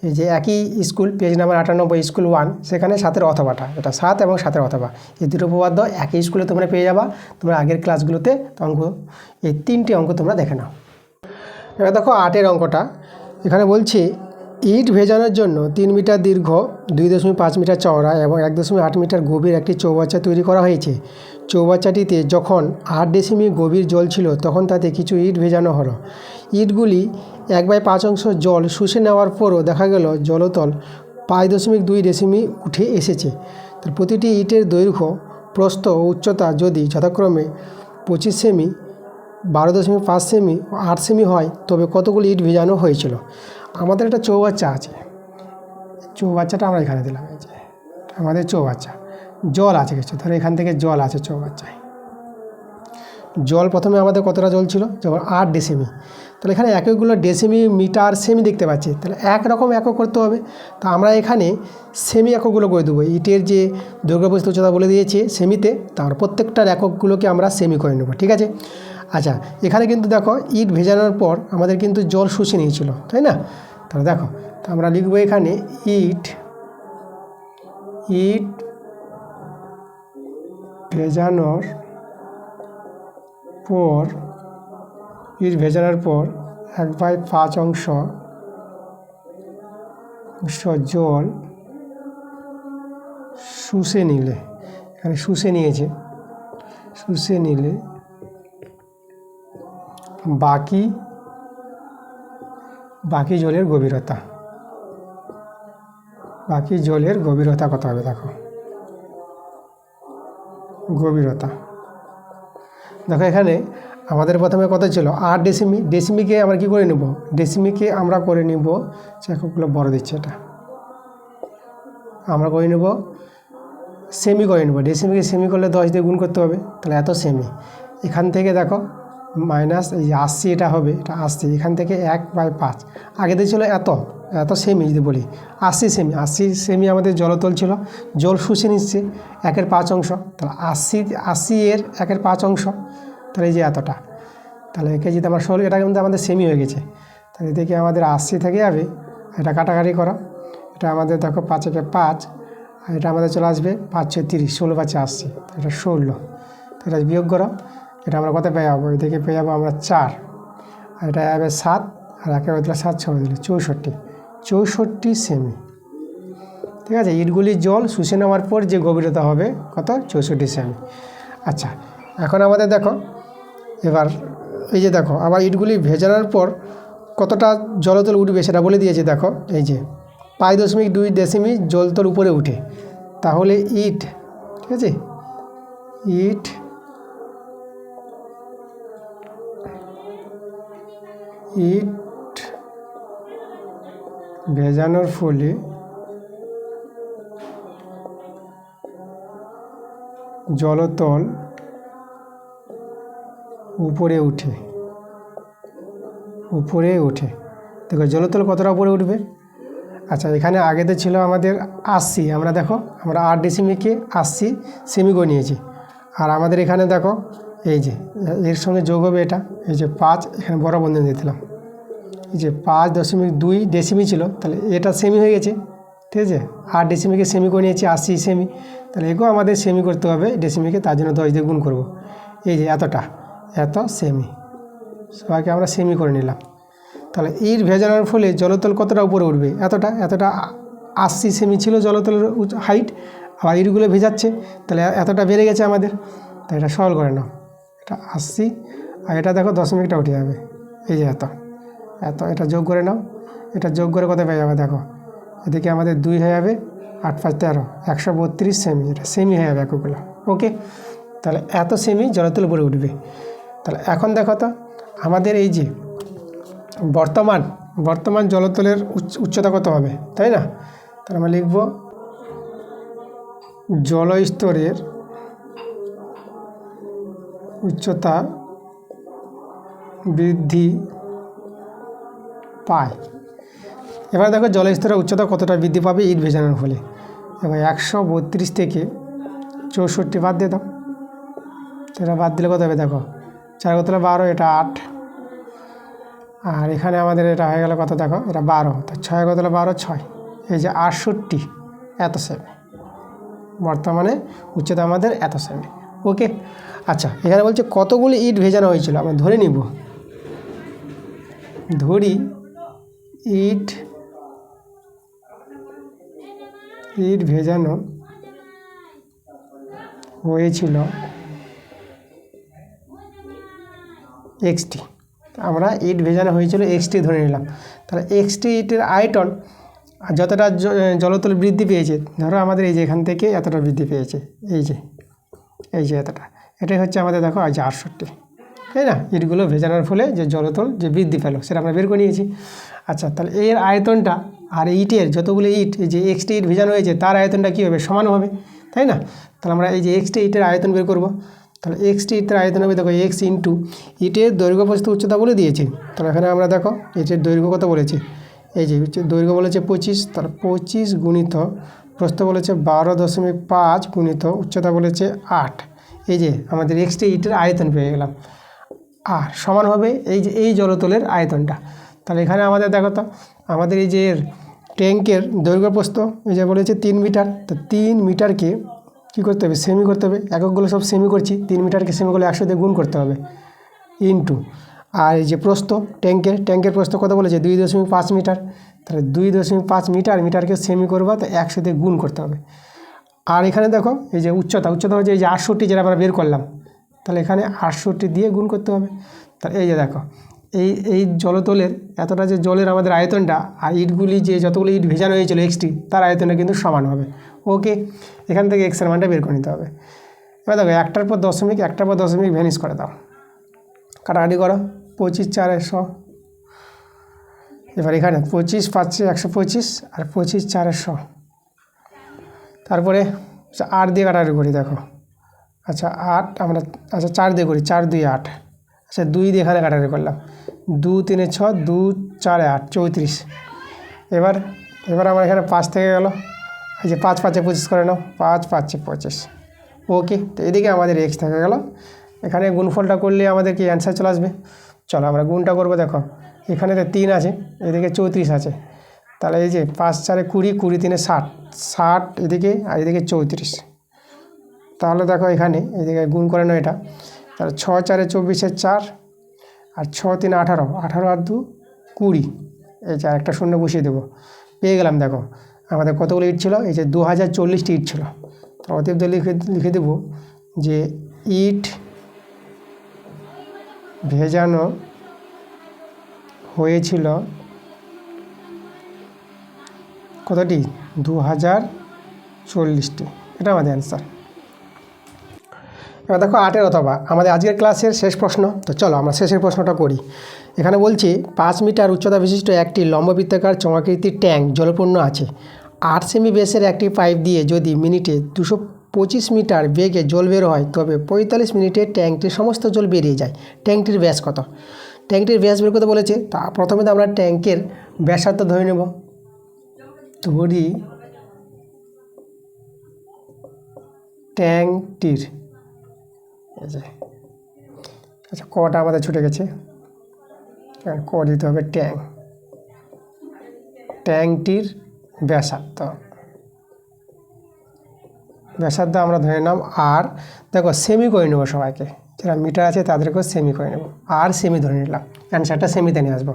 এই যে একই স্কুল পেজ নাম্বার 98 স্কুল 1, সেখানে 7 অথবাটা, এটা 7 এবং 7 অথবা এই দুটো উপপাদ্য একই স্কুলে তোমরা পেয়ে যাবা। তোমরা আগের ক্লাসগুলোতে অঙ্ক, এই 3টি অঙ্ক তোমরা দেখে নাও। এবার দেখো 8 অঙ্কটা, এখানে বলছি ইট ভেজানোর জন্য 3 মিটার দীর্ঘ, 2.5 মিটার চওড়া এবং 1.8 মিটার গভীর একটি চৌবাচ্চা তৈরি করা হয়েছে। চৌবাচ্চাটিতে যখন 8 ডেসিমিল গভীর জল ছিল তখন তাতে কিছু ইট ভেজানো হলো। ইটগুলি 1/5 জল শুষে নেওয়ার পরও দেখা গেল জলতল 5.2 ডেসিমি উঠে এসেছে। তার প্রতিটি ইটের দৈর্ঘ্য, প্রস্থ ও উচ্চতা যদি যথাক্রমে 25 সেমি, 12.5 সেমি ও 8 সেমি হয় তবে কতগুলি ইট ভেজানো হয়েছিল। আমাদের একটা চৌবাচ্চা আছে, চৌবাচ্চাটা আমরা এখানে দিলাম, এই যে আমাদের চৌবাচ্চা, জল আছে কিছু, ধরো এখান থেকে জল আছে চৌবাচ্চায়। জল প্রথমে আমাদের কতটা জল ছিল, যেমন 8 ডেসিমি, তাহলে এখানে এককগুলো ডেসিমি, মিটার, সেমি দেখতে পাচ্ছি, তাহলে একরকম একক করতে হবে। তো আমরা এখানে সেমি এককগুলো করে দেবো। ইটের যে দৈর্ঘ্য প্রস্থ উচ্চতা বলে দিয়েছে সেমিতে, তার প্রত্যেকটার এককগুলোকে আমরা সেমি করে নেব, ঠিক আছে। আচ্ছা, এখানে কিন্তু দেখো ইট ভেজানোর পর আমাদের কিন্তু জল শুষে নিয়েছিল, তাই না। তাহলে দেখো, তো আমরা লিখবো এখানে ইট ভেজানোর পর, ইট ভেজানোর পর 1/5 জল শুষে নিলে, এখানে শুষে নিয়েছে, শুষে নিলে বাকি জলের গভীরতা, বাকি জলের গভীরতা কত হবে দেখো, গভীরতা দেখো এখানে আমাদের প্রথমে কত ছিল 8 ডেসিমি, ডেসিমিকে আমরা কী করে নেব, ডেসিমিকে আমরা করে নিব, এককগুলো বড় দিচ্ছে, এটা আমরা করে নেব সেমি করে নেব। ডেসিমিকে সেমি করলে 10 দিয়ে গুণ করতে হবে, তাহলে এত সেমি। এখান থেকে দেখো মাইনাস এই যে 80, এটা হবে, এটা 80, এখান থেকে 1/5, আগে দিয়ে ছিল এত সেমি, যদি বলি 80 সেমি, 80 সেমি আমাদের জলতল ছিল, জল শুষে নিচ্ছে 1/5, তাহলে 80 এর 1/5, তাহলে এই যে এতটা, তাহলে একে যদি আমরা 16, এটা কিন্তু আমাদের সেমি হয়ে গেছে, তাহলে দেখি আমাদের 80 থেকে যাবে, এটা কাটাকাটি করো, এটা আমাদের দেখো 5 একে 5, আর এটা আমাদের চলে আসবে 5 × 30, 16 × 5 = 80, এটা 16, তো এটা বিয়োগ করো, এটা আমরা কত পেয়ে যাবো, এদিকে পেয়ে যাবো আমরা 4, আর এটা যাবে 7, আর একে দিলে 7 × 6 দিলে 64 সেমি, ঠিক আছে। ইটগুলি জল শুষে নেওয়ার পর যে গভীরতা হবে কত, 64 সেমি। আচ্ছা, এখন আমাদের দেখো এবার এই যে দেখো আবার ইটগুলি ভেজানোর পর কতটা জলতল উঠবে সেটা বলে দিয়েছে। দেখো এই যে 5.2 ডেসিমি জলতল উপরে উঠে, তাহলে ইট, ঠিক আছে, ইট ভেজানোর ফলে জলতল উপরে ওঠে, দেখো জলতল কতটা উপরে উঠবে। আচ্ছা, এখানে আগেতে ছিল আমাদের 80, আমরা দেখো আমরা 8 ডেসিমিকে 80 সেমি করে নিয়েছি, আর আমাদের এখানে দেখো এই যে এর সঙ্গে যোগ হবে এটা, এই যে 5, এখানে বড় বন্ধনী দিয়ে দিলাম, এই যে 5.2 ডেসিমি ছিল, তাহলে এটা সেমি হয়ে গেছে, ঠিক আছে। 8 ডেসিমিকে সেমি করে নিয়েছি, 80 সেমি, তাহলে এগুলো আমাদের সেমি করতে হবে ডেসিমিকে, তার জন্য 10 দিয়ে গুণ করব। এই যে এত সেমি, সবাইকে আমরা সেমি করে নিলাম। তাহলে ইট ভেজানোর ফলে জলতল কতটা উপরে উঠবে, এতটা 80 সেমি ছিল জলতলের হাইট, আবার ইটগুলো ভেজাচ্ছে, তাহলে এতটা বেড়ে গেছে আমাদের, তাই এটা সরল করে নাও, এটা 80, আর এটা দেখো দশমিকটা উঠে যাবে, এই যে এত, এটা যোগ করে নাও, এটা যোগ করে কত পেয়ে যাবে দেখো, এদিকে আমাদের 2 হয়ে যাবে, 8 × 5 = 13, 132 সেমি, এটা সেমি হয়ে যাবে এককগুলো, ওকে। তাহলে এত সেমি জলতল উপরে উঠবে। তাহলে এখন দেখো তো আমাদের এই যে বর্তমান জলতলের উচ্চতা কত হবে, তাই না। তাহলে আমরা লিখব জলস্তরের উচ্চতা বৃদ্ধি পায়। এবার দেখো জলস্তরের উচ্চতা কতটা বৃদ্ধি পাবে ইট ভেজানোর ফলে। এবার 132 থেকে 64 বাদ দিয়ে দাও, সেটা বাদ দিলে কত হবে দেখো, 4 × 12, এটা 8, আর এখানে আমাদের এটা হয়ে গেল কত দেখো, এটা 12, তো 6 কত হলো 12, 6, এই যে 68 এত সেমি, বর্তমানে উচ্চতা আমাদের এত সেমি। ওকে, আচ্ছা এখানে বলছে কতগুলি ইট ভেজানো হয়েছিল, আমরা ধরে নিব, ধরি ইট ভেজানো হয়েছিল এক্সটি, আমরা ইট ভেজানো হয়েছিল এক্সটি ধরে নিলাম। তাহলে এক্সটি ইটের আয়তন আর যতটা জলতল বৃদ্ধি পেয়েছে, ধরো আমাদের এই যে এখান থেকে এতটা বৃদ্ধি পেয়েছে, এই যে এতটা, এটাই হচ্ছে আমাদের দেখো এই যে 68, তাই না? ইটগুলো ভেজানোর ফলে যে জলতল যে বৃদ্ধি পেল সেটা আমরা বের করে নিয়েছি। আচ্ছা, তাহলে এর আয়তনটা আর ইটের যতগুলো ইট, এই যে এক্সটি ইট ভেজানো হয়েছে তার আয়তনটা কী হবে, সমান হবে, তাই না? তাহলে আমরা এই যে এক্সটি ইটের আয়তন বের করব। তাহলে এক্সটি ইটের আয়তন হবে দেখো এক্স ইন্টু ইটের দৈর্ঘ্য প্রস্থ উচ্চতা বলে দিয়েছে। তাহলে এখানে আমরা দেখো ইটের দৈর্ঘ্য কত বলেছে, এই যে দৈর্ঘ্য বলেছে 25, তাহলে 25 গুণিত প্রস্থ বলেছে 12.5 গুণিত উচ্চতা বলেছে 8, এই যে আমাদের এক্সটি ইটের আয়তন পেয়ে গেলাম। আর সমান হবে এই যে এই জলতলের আয়তনটা। তাহলে এখানে আমাদের দেখো তো আমাদের এই যে ট্যাঙ্কের দৈর্ঘ্য প্রস্থ এই যে বলেছে 3 মিটার, তো 3 মিটারকে কী করতে হবে, সেমি করতে হবে, এককগুলো সব সেমি করছি, 3 মিটারকে সেমি করলে 100 দিয়ে গুণ করতে হবে, ইন্টু আর এই যে প্রস্থ ট্যাঙ্কের প্রস্থ কত বলেছে 2.5 মিটার, তাহলে 2.5 মিটার, মিটারকে সেমি করবো তো 100 দিয়ে গুণ করতে হবে। আর এখানে দেখো এই যে উচ্চতা হচ্ছে এই যে 68 যেটা আমরা বের করলাম, তাহলে এখানে 68 দিয়ে গুণ করতে হবে। তাহলে এই যে দেখো এই জলতলের এতটা যে জলের আমাদের আয়তনটা আর ইটগুলি যে যতগুলো ইট ভেজানো হয়েছিল এক্সটি তার আয়তনটা কিন্তু সমান হবে। ওকে, এখান থেকে এক্সের মানটা বের করে নিতে হবে। এবার দেখো একটার পর দশমিক ভ্যানিশ করে দাও, কাটাকাটি করো, 25 4 100, এবার এখানে 25 5 125 আর 25 4 100, তারপরে 8 দিয়ে কাটাকাটি করি দেখো, আচ্ছা 8 আমরা, আচ্ছা 4 দিয়ে করি, 4 2 8, আচ্ছা 2 দিয়ে এখানে কাটাকাটি করলাম, 2 3 6 2 4 8 34, এবার আমার এখানে 5 থেকে গেল, এই যে 5 5 25 করে নাও, 5 5 25। ওকে, তো এদিকে আমাদের এক্স থেকে গেল, এখানে গুণফলটা করলে আমাদের কি অ্যান্সার চলে আসবে। চলো আমরা গুণটা করবো, দেখো এখানে তো 3 আছে, এদিকে 34 আছে, তাহলে এই যে 5 4 20, 20 3 60, 60 এদিকে আর এদিকে 34, তাহলে দেখো এখানে এদিকে গুণ করে নাও এটা, তাহলে 6 4 24 4 আর 6 3 18, 18 আর 2 20, এই যে একটা শূন্য বসিয়ে দেবো, পেয়ে গেলাম। দেখো আমাদের কতগুলো ইট ছিল, এই যে 2040টি ইট ছিল। তো অতএব লিখে দেব যে ইট ভেজানো হয়েছিল কতটি, 2040টি, এটা আমাদের অ্যান্সার। এবার দেখো 8 অথবা আমাদের আজকের ক্লাসের শেষ প্রশ্ন। তো চলো আমরা শেষের প্রশ্নটা করি। এখানে বলছি 5 মিটার উচ্চতা বিশিষ্ট একটি লম্ববৃত্তাকার চমাকৃতির ট্যাঙ্ক জলপূর্ণ আছে। 8 সেমি ব্যাসের একটি পাইপ দিয়ে যদি মিনিটে 225 মিটার বেগে জল বের হয়, তবে 45 মিনিটে ট্যাঙ্কটির সমস্ত জল বেরিয়ে যায়। ট্যাঙ্কটির ব্যাস কত? ট্যাঙ্কটির ব্যাস বের করতে বলেছে। তা প্রথমে তো আমরা ট্যাঙ্কের ব্যাসার্ধ ধরে নেব, ধরি ট্যাঙ্কটির, আচ্ছা কটা আমাদের ছুটে গেছে, ক দিতে হবে, ট্যাঙ্কটির ব্যাসার্ধ আমরা ধরে নিলাম। আর দেখো সেমি করে নেবো, সবাইকে যারা মিটার আছে তাদেরকেও সেমি করে নেব, আর সেমি ধরে নিলাম, অ্যান্সারটা সেমিতে নিয়ে আসবো।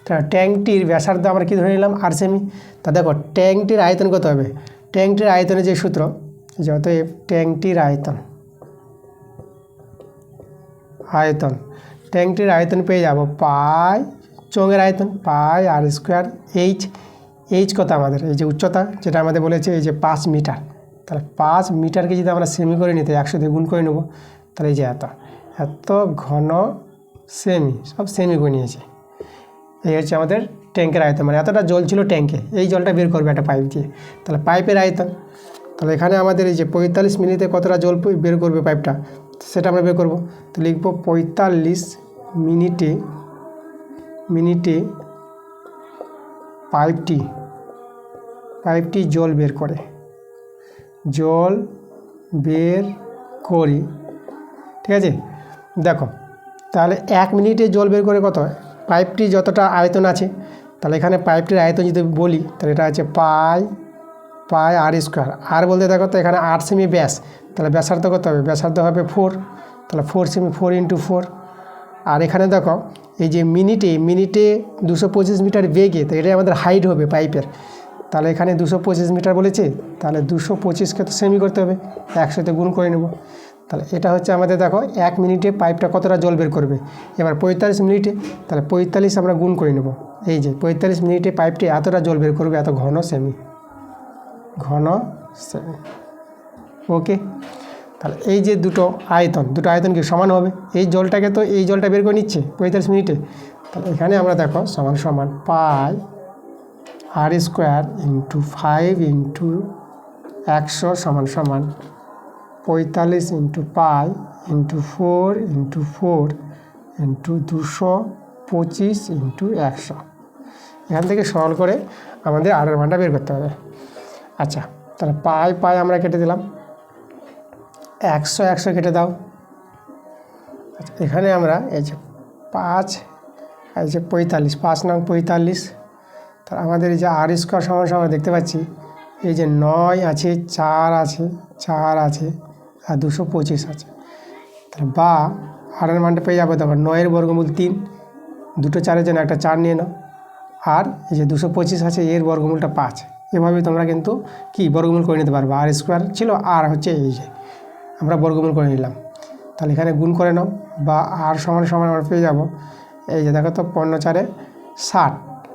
তা ট্যাঙ্কটির ব্যাসার্ধ আমরা কী ধরে নিলাম, আর সেমি। তা দেখো ট্যাঙ্কটির আয়তন কত হবে, ট্যাঙ্কটির আয়তনের যে সূত্র, যত ট্যাঙ্কটির ট্যাঙ্কটির আয়তন পেয়ে যাব পাই, চোঙের আয়তন পাই আর স্কোয়ার এইচ কত আমাদের, এই যে উচ্চতা যেটা আমাদের বলেছে এই যে 5 মিটার, তাহলে 5 মিটারকে যদি আমরা সেমি করে নিতে 100 দিয়ে গুণ করে নেবো, তাহলে এই যে এত ঘন সেমি, সব সেমি করে নিয়েছি। এই হচ্ছে আমাদের ট্যাঙ্কের আয়তন, মানে এতটা জল ছিল ট্যাঙ্কে, এই জলটা বের করবে একটা পাইপ দিয়ে, তাহলে পাইপের আয়তন। তাহলে এখানে আমাদের এই যে 45 মিনিটে কতটা জল বের করবে পাইপটা, সেটা আমরা বের করবো। তো লিখবো 45 মিনিটে পাইপটি জল বের করি, ঠিক আছে। দেখো তাহলে 1 মিনিটে জল বের করে কত হয়, পাইপটি যতটা আয়তন আছে, তাহলে এখানে পাইপটির আয়তন যদি বলি তাহলে এটা আছে পাই আর স্কোয়ার। আর বলতে দেখো তো এখানে 8 সেমি ব্যাস, তাহলে ব্যাসার্ধ কত হবে? ব্যাসার্ধ হবে 4, তাহলে 4 সেমি, 4 × 4। আর এখানে দেখো এই যে মিনিটে 225 মিটার বেগে, তো এটাই আমাদের হাইট হবে পাইপের। তাহলে এখানে 225 মিটার বলেছে, তাহলে 225কে তো সেমি করতে হবে, 100তে গুণ করে নেব। তাহলে এটা হচ্ছে আমাদের দেখো 1 মিনিটে পাইপটা কতটা জল বের করবে। এবার 45 মিনিটে, তাহলে 45 আমরা গুণ করে নেব। এই যে 45 মিনিটে পাইপটি এতটা জল বের করবে, এত ঘন সেমি। ওকে, তাহলে এই যে দুটো আয়তন কি সমান হবে? এই জলটাকে তো এই জলটা বের করে নিচ্ছে 45 মিনিটে, তাহলে এখানে আমরা দেখো সমান পাই আর স্কোয়ার × 5 × 100 সমান 45 × পাই × 4 × 4 × 225 × 100। এখান থেকে সরল করে আমাদের আরের মানটা বের করতে হবে। আচ্ছা, তাহলে পাই আমরা কেটে দিলাম, 100 কেটে দাও। আচ্ছা, এখানে আমরা এই যে 5, এই যে 45, 5 নং 45, তাহলে আমাদের এই যে আর স্কোয়ার সমান দেখতে পাচ্ছি এই যে 9 আছে, 4 আছে আর 225 আছে। তাহলে বা আরের মানটা পেয়ে যাবে তখন 9 বর্গমূল 3, দুটো 4-এর জন্য একটা 4 নিয়ে নাও। আর এই যে 225 আছে, এর বর্গমূলটা 5। এভাবে তোমরা কিন্তু কি বর্গমূল করে নিতে পারবে। আর স্কোয়ার ছিল, আর হচ্ছে এই যে আমরা বর্গমূল করে নিলাম। তাহলে এখানে গুণ করে নাও, বা আর সমান আমরা পেয়ে যাব এই যে দেখো তো 15×4 = 60,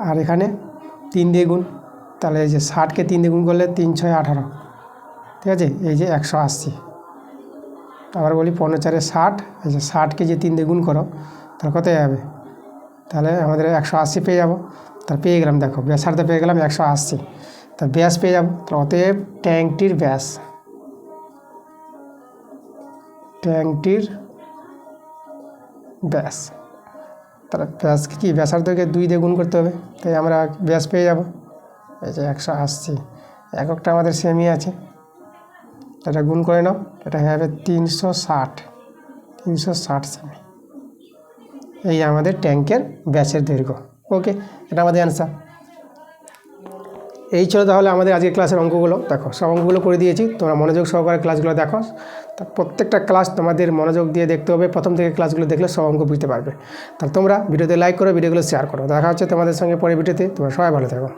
আর এখানে 3 দিয়ে গুণ, তাহলে এই যে 60কে 3 দিয়ে গুণ করলে 3 × 6 = 18, ঠিক আছে। এই যে 180, আবার বলি 15×4 = 60, এই যে 60কে যে 3 দিয়ে গুণ করো তাহলে কত যাবে? তাহলে আমাদের 180 পেয়ে যাব। তাহলে পেয়ে গেলাম, দেখো ব্যাসার্ধ পেয়ে গেলাম 180, তা ব্যাস পেয়ে যাব। অতএব ট্যাঙ্কটির ব্যাস তাহলে ব্যাসকে কি ব্যাসার্ধকে 2 দিয়ে গুণ করতে হবে, তাই আমরা ব্যাস পেয়ে যাব এই যে 180। এককটা আমাদের সেমি আছে, এটা গুণ করে নাও, এটা হয়ে যাবে 360 সেমি। এই আমাদের ট্যাঙ্কের ব্যাসের দৈর্ঘ্য। ওকে, এটা আমাদের অ্যান্সার। এই ছিল তাহলে আমাদের আজকের ক্লাসের অঙ্কগুলো। দেখো সব অঙ্কগুলো করে দিয়েছি, তোমরা মনোযোগ সহকারে ক্লাসগুলো দেখো। তা প্রত্যেকটা ক্লাস তোমাদের মনোযোগ দিয়ে দেখতে হবে, প্রথম থেকে ক্লাসগুলো দেখলে সব অঙ্ক বুঝতে পারবে। তাহলে তোমরা ভিডিওতে লাইক করো, ভিডিওগুলো শেয়ার করো। দেখা হচ্ছে তোমাদের সঙ্গে পরের ভিডিওতে। তোমরা সবাই ভালো থাকো।